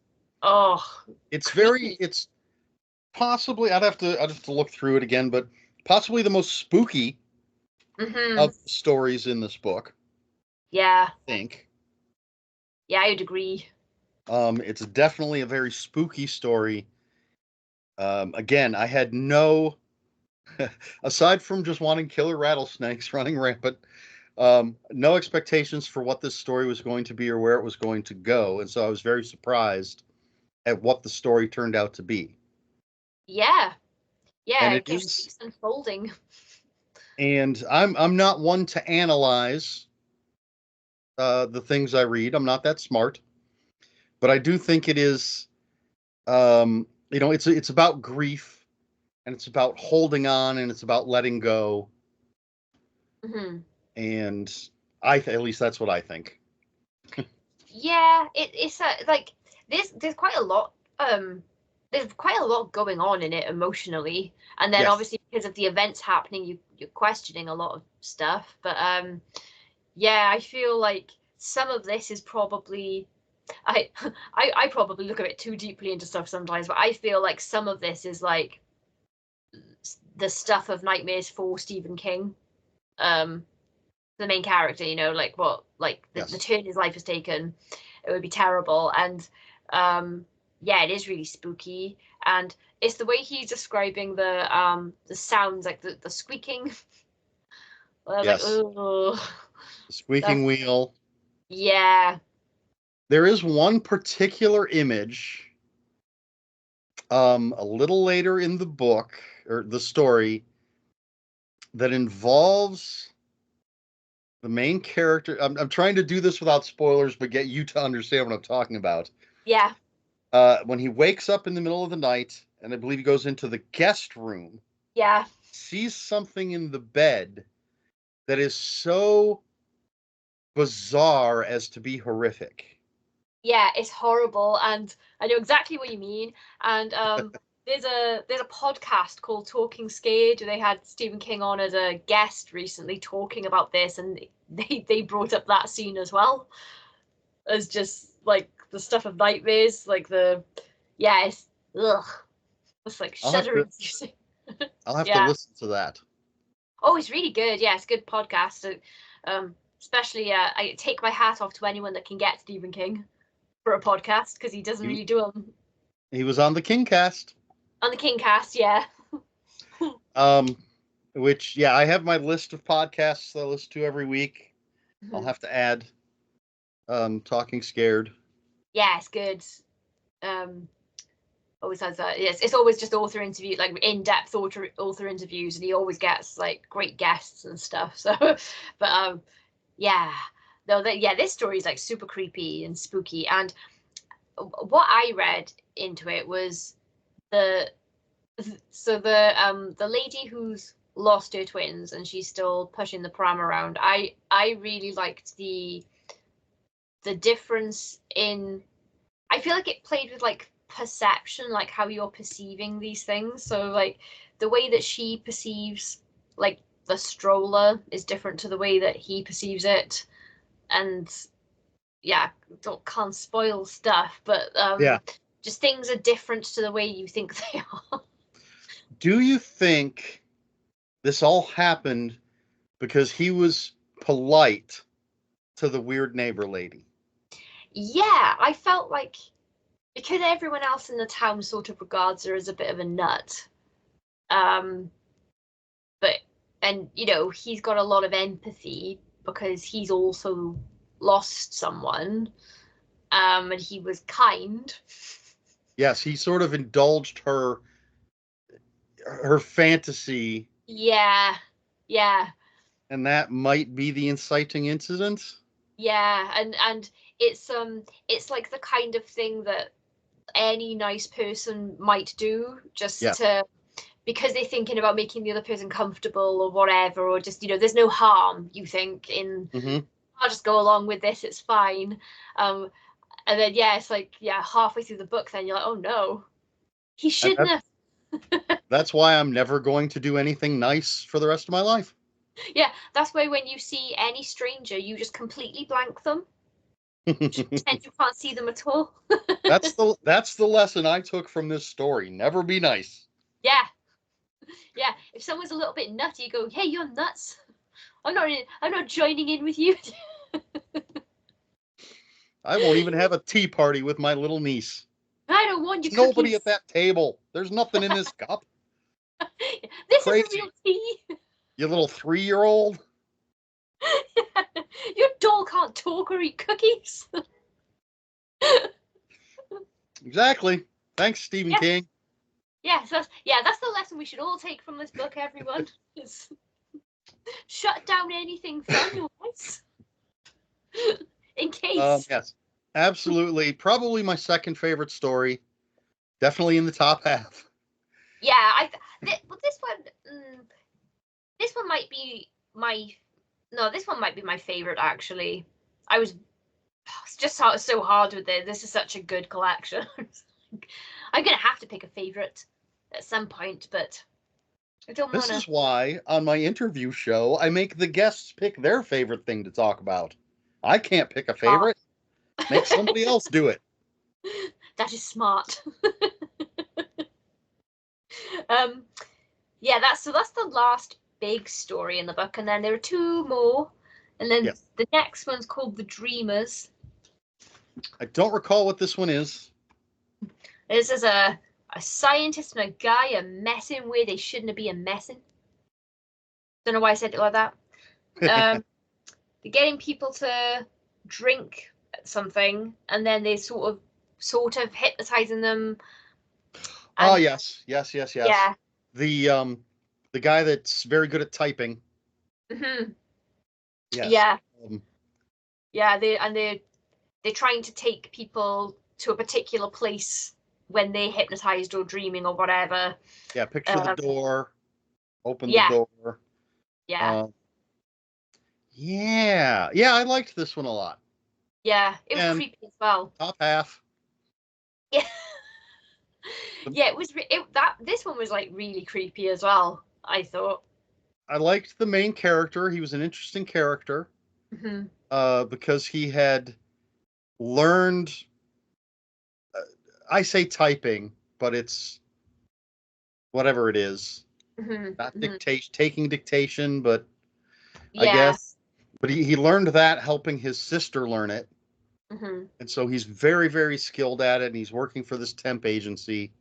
It's creepy. it's possibly, I'd have to look through it again, but possibly the most spooky of stories in this book. Yeah. I think. Yeah, I'd agree. It's definitely a very spooky story. Again, I had no, aside from just wanting killer rattlesnakes running rampant, no expectations for what this story was going to be or where it was going to go. And so I was very surprised at what the story turned out to be. Yeah. Yeah, and it keeps unfolding. And I'm not one to analyze the things I read. I'm not that smart. But I do think it is, it's about grief, and it's about holding on, and it's about letting go. And at least that's what I think. Yeah, it's like there's quite a lot going on in it emotionally, and then obviously because of the events happening, you're questioning a lot of stuff. But yeah, I feel like some of this is probably I probably look a bit too deeply into stuff sometimes, but I feel like some of this is like the stuff of nightmares for Stephen King. The main character, like what, like the turn his life has taken, it would be terrible. And yeah, it is really spooky, and it's the way he's describing the sounds, like the squeaking. I was like, oh, Squeaking wheel. Yeah. There is one particular image a little later in the book or the story that involves the main character. I'm trying to do this without spoilers, but get you to understand what I'm talking about. Yeah. When he wakes up in the middle of the night, and I believe he goes into the guest room. Yeah. Sees something in the bed that is so bizarre as to be horrific. Yeah, it's horrible, and I know exactly what you mean. And there's a podcast called Talking Scared. They had Stephen King on as a guest recently talking about this, and they brought up that scene as well as just like the stuff of nightmares, like it's ugh, it's like shuddering. I'll have to Yeah. listen to that. Oh, it's really good. Yeah, it's a good podcast. Especially, I take my hat off to anyone that can get Stephen King for a podcast, because he doesn't really do them. He was on the Kingcast. On the Kingcast, yeah. Which, yeah, I have my list of podcasts that I listen to every week. Mm-hmm. I'll have to add Talking Scared. Yeah, it's good. Always has that. Yes, it's always just author interview, like in-depth author interviews, and he always gets like great guests and stuff. So, but yeah, no, this story is like super creepy and spooky. And what I read into it was the lady who's lost her twins and she's still pushing the pram around. I really liked the difference in. I feel like it played with like perception, like how you're perceiving these things. So like the way that she perceives like the stroller is different to the way that he perceives it. And yeah, can't spoil stuff, but just things are different to the way you think they are. Do you think this all happened because he was polite to the weird neighbor lady? Yeah, I felt like because everyone else in the town sort of regards her as a bit of a nut. But he's got a lot of empathy because he's also lost someone. And he was kind. Yes, he sort of indulged her fantasy. Yeah. And that might be the inciting incident. Yeah, and it's like the kind of thing that any nice person might do, just to, because they're thinking about making the other person comfortable or whatever, or just there's no harm, you think, in I'll just go along with this, it's fine. And then it's like halfway through the book then you're like, oh no, he shouldn't have. That's why I'm never going to do anything nice for the rest of my life. Yeah, that's why when you see any stranger, you just completely blank them. Just pretend you can't see them at all. That's the lesson I took from this story. Never be nice. Yeah. If someone's a little bit nutty, you go, "Hey, you're nuts. I'm not joining in with you." I won't even have a tea party with my little niece. I don't want you. Nobody at that table. There's nothing in this cup. This is real tea. You little 3-year-old. Your doll can't talk or eat cookies. Exactly. Thanks, Stephen King. Yes, that's the lesson we should all take from this book, everyone. Is shut down anything fun or nice. In case. Yes, absolutely. Probably my second favorite story. Definitely in the top half. Yeah, this one might be my favorite, actually. It's just so hard with it. This is such a good collection. I'm gonna have to pick a favorite at some point, but I don't want to. This is why on my interview show I make the guests pick their favorite thing to talk about. I can't pick a favorite. Make somebody else do it. That is smart. Yeah, that's the last big story in the book, and then there are two more, and then Yes. the next one's called The Dreamers. I don't recall what this one is. This is a scientist and a guy are messing where they shouldn't be a messing. Don't know why I said it like that. They're getting people to drink something, and then they sort of hypnotizing them. Oh, And yes. yeah. The guy that's very good at typing. Hmm. Yes. Yeah. Yeah, they're trying to take people to a particular place when they're hypnotized or dreaming or whatever. Yeah, picture the door, open the Yeah, door. yeah, Uh, yeah, I liked this one a lot. yeah. It was And creepy as well. top half. Yeah, the- yeah. It was that this one was like really creepy as well. I thought. I liked the main character. He was an interesting character Hmm. because he had learned. I say typing, but it's whatever it is. Hmm. Not Hmm. dictation, taking dictation, but I Yeah. guess. But he learned that helping his sister learn it. Hmm. And so he's very, very skilled at it. And he's working for this temp agency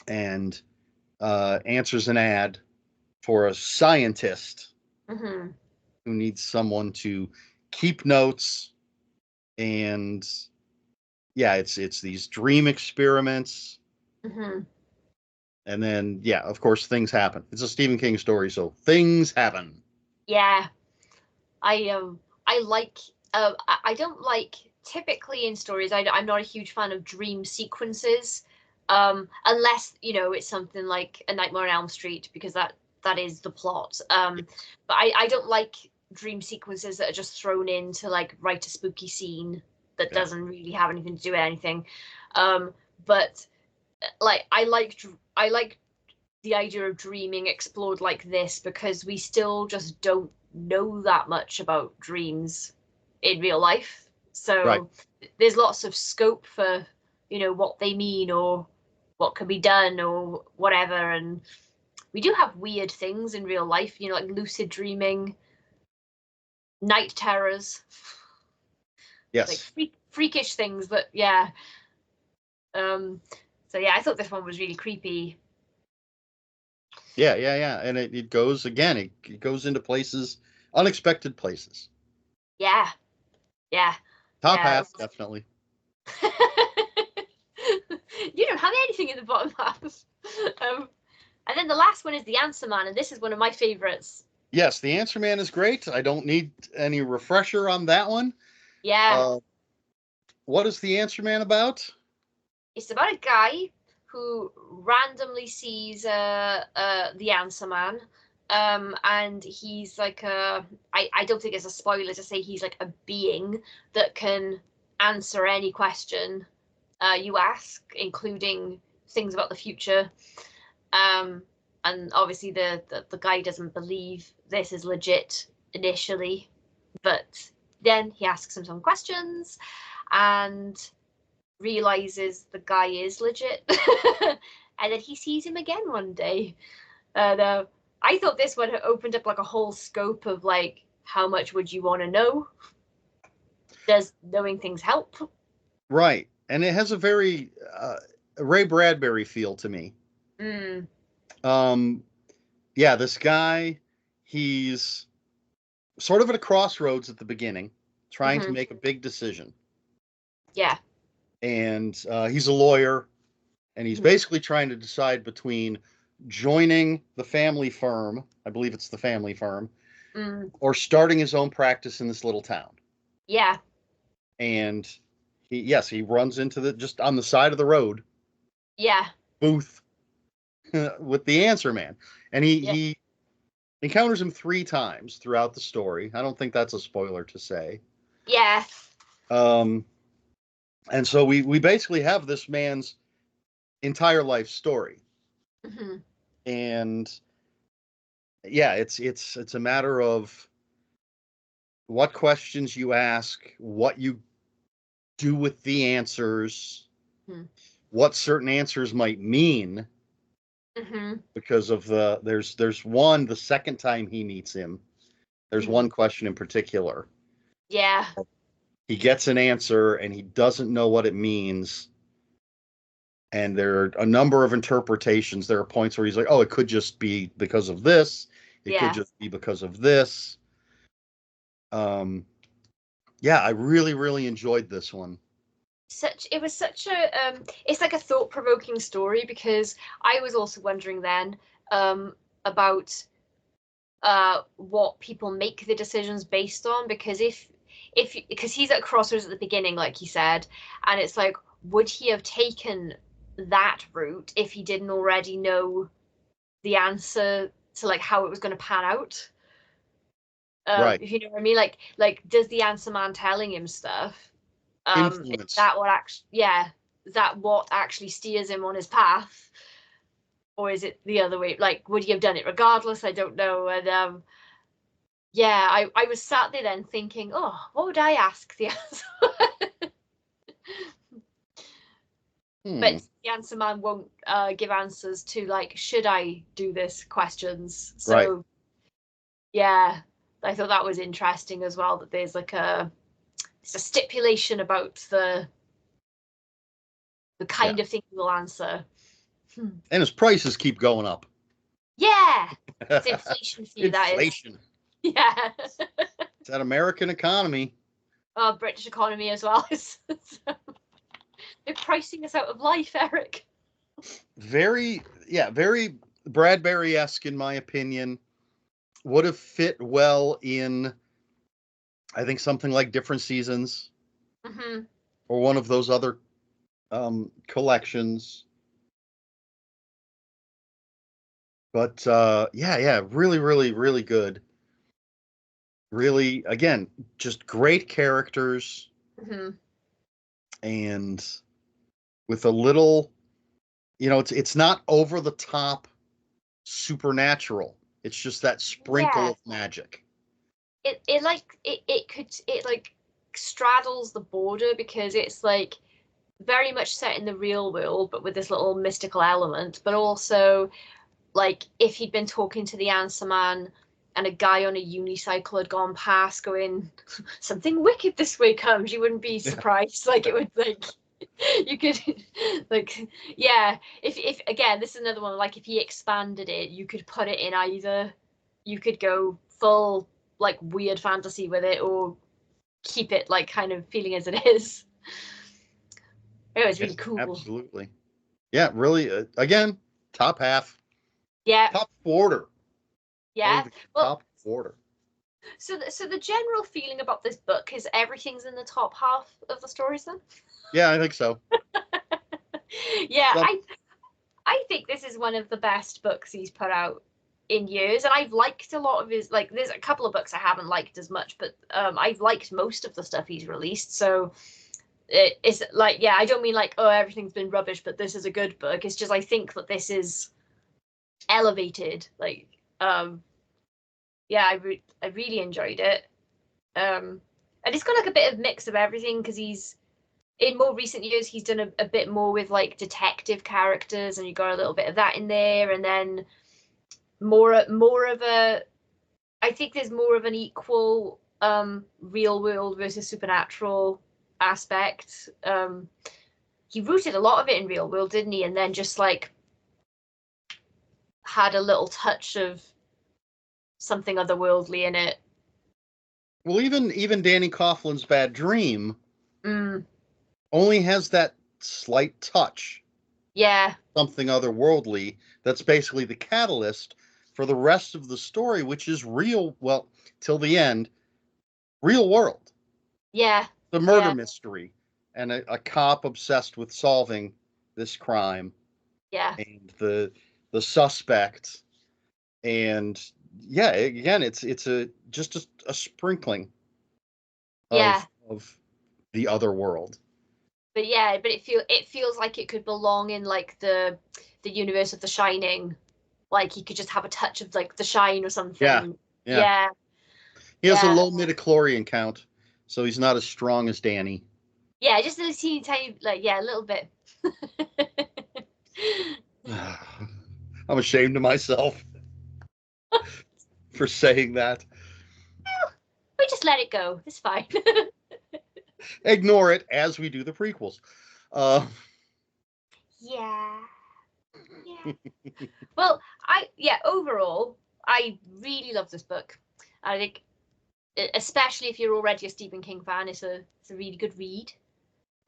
and answers an ad for a scientist Hmm. who needs someone to keep notes. And yeah, it's these dream experiments. Hmm. And then, yeah, of course, things happen. It's a Stephen King story, so things happen. Yeah. I like I don't like typically in stories I'm not a huge fan of dream sequences, unless it's something like A Nightmare on Elm Street, because that is the plot. But I don't like dream sequences that are just thrown in to like write a spooky scene that Yeah, doesn't really have anything to do with anything. But like I like the idea of dreaming explored like this, because we still just don't know that much about dreams in real life. right. So there's lots of scope for, what they mean or what can be done or whatever. And we do have weird things in real life, like lucid dreaming, night terrors, like Yes. freakish things that, yeah. Um, so yeah, I thought this one was really creepy. Yeah. And it goes again, it goes into places, unexpected places. Yeah, yeah, Top yeah. half, definitely. You don't have anything in the bottom half. Um, and then the last one is The Answer Man, and this is one of my favorites. Yes, The Answer Man is great. I don't need any refresher on that one. Yeah, Uh, what is The Answer Man about? it's about a guy who randomly sees the Answer Man, and he's like I don't think it's a spoiler to say he's like a being that can answer any question you ask, including things about the future. Um, and obviously the guy doesn't believe this is legit initially, but then he asks him some questions and realizes the guy is legit. And then he sees him again one day. And I thought this one opened up like a whole scope of like, how much would you want to know? Does knowing things help? Right. And it has a very Ray Bradbury feel to me. Mm, Um, yeah, this guy, he's sort of at a crossroads at the beginning, trying to hmm. make a big decision. Yeah. And he's a lawyer, and he's Hmm. basically trying to decide between joining the family firm, I believe it's the family firm, Mm, or starting his own practice in this little town. yeah. And he runs into the just on the side of the road Yeah. booth with the answer man. And Yeah. he encounters him 3 times throughout the story. I don't think that's a spoiler to say. Yeah. Um, and so we basically have this man's entire life story. Hmm. And yeah, it's a matter of what questions you ask, what you do with the answers, Hmm. what certain answers might mean. Mm-hmm. Because of there's one, the second time he meets him, there's Mm-hmm. one question in particular. Yeah. He gets an answer and he doesn't know what it means. And there are a number of interpretations. There are points where he's like, oh, it could just be because of this. It could Yeah. just be because of this. Yeah, I really, really enjoyed this one. It was such a it's like a thought-provoking story, because I was also wondering then about what people make the decisions based on, because if because he's at a crossroads at the beginning, like he said, and it's like, would he have taken that route if he didn't already know the answer to like how it was going to pan out? Right. If you know what I mean, like does the answer man telling him stuff, is Influence. that what actually, yeah, is that what actually steers him on his path, or is it the other way? Like, would he have done it regardless? I don't know. And yeah, I was sat there then thinking, oh, what would I ask the answer? Hmm. But the answer man won't give answers to like, should I do this questions. Right. So yeah, I thought that was interesting as well, that there's like it's a stipulation about the Yeah. kind of thing we'll answer. And his prices keep going up. Yeah, it's inflation for you, that is. Inflation. Yeah. It's that American economy. British economy as well. They're pricing us out of life, Eric. Very, yeah, very Bradbury-esque in my opinion. Would have fit well in, I think, something like Different Seasons Mm-hmm. or one of those other collections. But yeah, really, really, really good. Really, again, just great characters Mm-hmm. and with a little, it's not over the top supernatural. It's just that sprinkle Yeah, of magic. it like straddles the border, because it's like very much set in the real world, but with this little mystical element. But also, like, if he'd been talking to the answer man and a guy on a unicycle had gone past going, something wicked this way comes, you wouldn't be Yeah. surprised. Like, it would, like, you could, like, yeah, if again, this is another one, like, if he expanded it, you could put it in either, you could go full, like, weird fantasy with it, or keep it, like, kind of feeling as it is. It was really Yes, cool. absolutely. Yeah, really. Again, top half, Yeah, top quarter. Won't yeah. even Well, top quarter. so the general feeling about this book is everything's in the top half of the stories then? Yeah, I think so. Yeah, Some, I think this is one of the best books he's put out in years, and I've liked a lot of his, like, there's a couple of books I haven't liked as much, but I've liked most of the stuff he's released. So it's like, yeah, I don't mean like, oh, everything's been rubbish, but this is a good book. It's just, I think that this is elevated. Like, yeah, I really enjoyed it. And it's got like a bit of mix of everything, because he's, in more recent years, he's done a bit more with like detective characters, and you got a little bit of that in there, and then more of a, I think there's more of an equal real world versus supernatural aspect. He rooted a lot of it in real world, didn't he? And then just like had a little touch of something otherworldly in it. well, even Danny Coughlin's Bad Dream Mm, only has that slight touch, yeah, something otherworldly. That's basically the catalyst for the rest of the story, which is real. Well, till the end, real world. yeah, The murder yeah, mystery and a cop obsessed with solving this crime yeah, and the suspect. And yeah, again, it's a just a sprinkling yeah. of the other world. But yeah, but it feels like it could belong in like the universe of The Shining. Like he could just have a touch of like The Shine or Yeah, something. yeah. Yeah, He has a yeah, low midichlorian count, so he's not as strong as Danny. Yeah, just a teeny tiny, like, yeah, a little bit. I'm ashamed of myself for saying that. We just let it go. It's fine. Ignore it as we do the prequels. Uh, Yeah. Yeah. Well, overall, I really love this book. I think, especially if you're already a Stephen King fan, it's a really good read.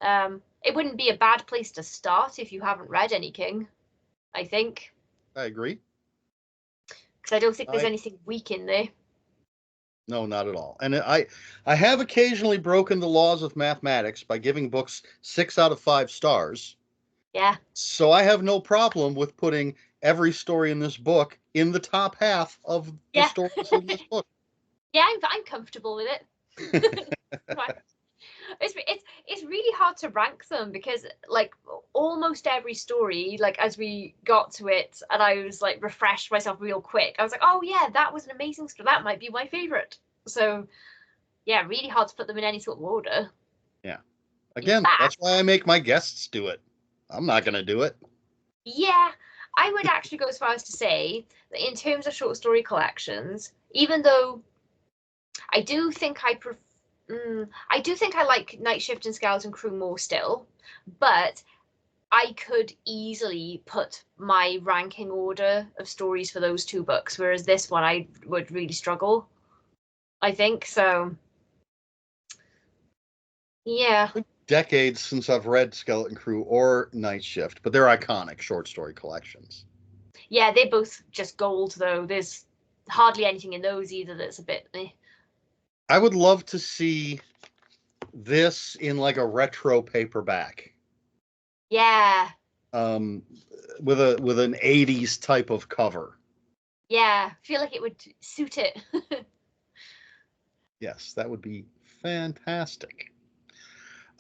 It wouldn't be a bad place to start if you haven't read any King, I think, I agree. because I don't think there's I anything weak in there. No, not at all. And I have occasionally broken the laws of mathematics by giving books 6 out of 5 stars. Yeah. So I have no problem with putting every story in this book in the top half of the Yeah. stories in this book. Yeah, I'm comfortable with it. It's really hard to rank them because like almost every story, like as we got to it and I was like refreshed myself real quick, I was like, oh yeah, that was an amazing story. That might be my favorite. So yeah, really hard to put them in any sort of order. Yeah. In Again, fact, that's why I make my guests do it. I'm not going to do it. yeah, I would actually go as far as to say that in terms of short story collections, even though I do think I do think I like Night Shift and Skeleton Crew more still, but I could easily put my ranking order of stories for those two books, whereas this one I would really struggle. I think so. Yeah. Decades since I've read Skeleton Crew or Night Shift, but they're iconic short story collections. Yeah, they're both just gold though. There's hardly anything in those either that's a bit I would love to see this in like a retro paperback. Yeah. Um, with an 80s type of cover. Yeah. I feel like it would suit it. Yes, that would be fantastic.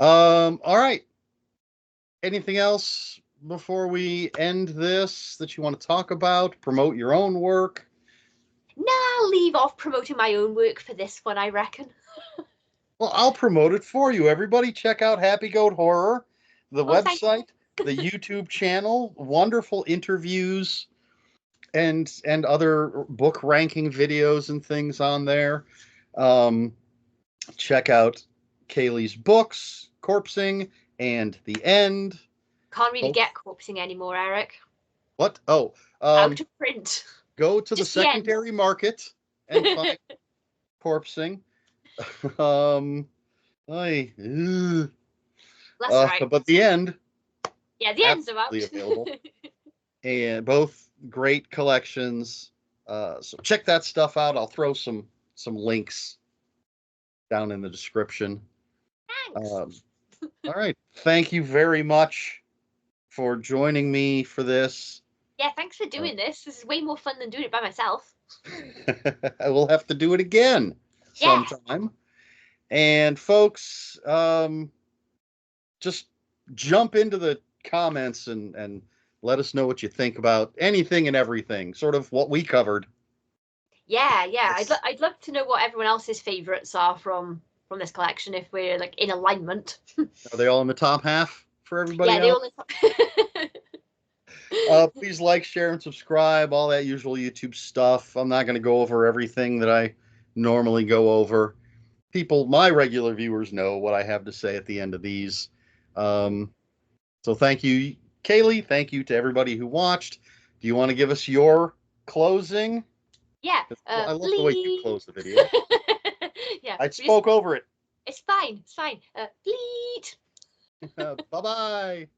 All right. Anything else before we end this that you want to talk about? Promote your own work? Nah, leave off promoting my own work for this one, I reckon. Well, I'll promote it for you. Everybody, check out Happy Goat Horror, the Oh, thank you. website, the YouTube channel, wonderful interviews and other book ranking videos and things on there. Um, check out Kaylee's books, Corpsing and The End. Can't really Both. get corpsing anymore, Eric. What? Oh, Out of print. go to the Just the end. secondary market and find Corpsing. Um, I, That's all right. but The End, Yeah, the ends are out. absolutely available. And both great collections. So check that stuff out. I'll throw some links down in the description. Thanks. All right. Thank you very much for joining me for this. Yeah, thanks for doing this. This is way more fun than doing it by myself. I will have to do it again sometime. And folks, just jump into the comments and let us know what you think about anything and everything, sort of what we covered. Yeah. I'd love to know what everyone else's favorites are from this collection if we're like in alignment. Are they all in the top half for everybody Yeah, they else? all. Please like, share, and subscribe, all that usual YouTube stuff. I'm not going to go over everything that I normally go over. People, my regular viewers, know what I have to say at the end of these. So thank you, Kaylee. Thank you to everybody who watched. Do you want to give us your closing? Yeah. I love the way you close the video. Yeah. I spoke over it. It's fine. It's fine. Bleed. Bye-bye.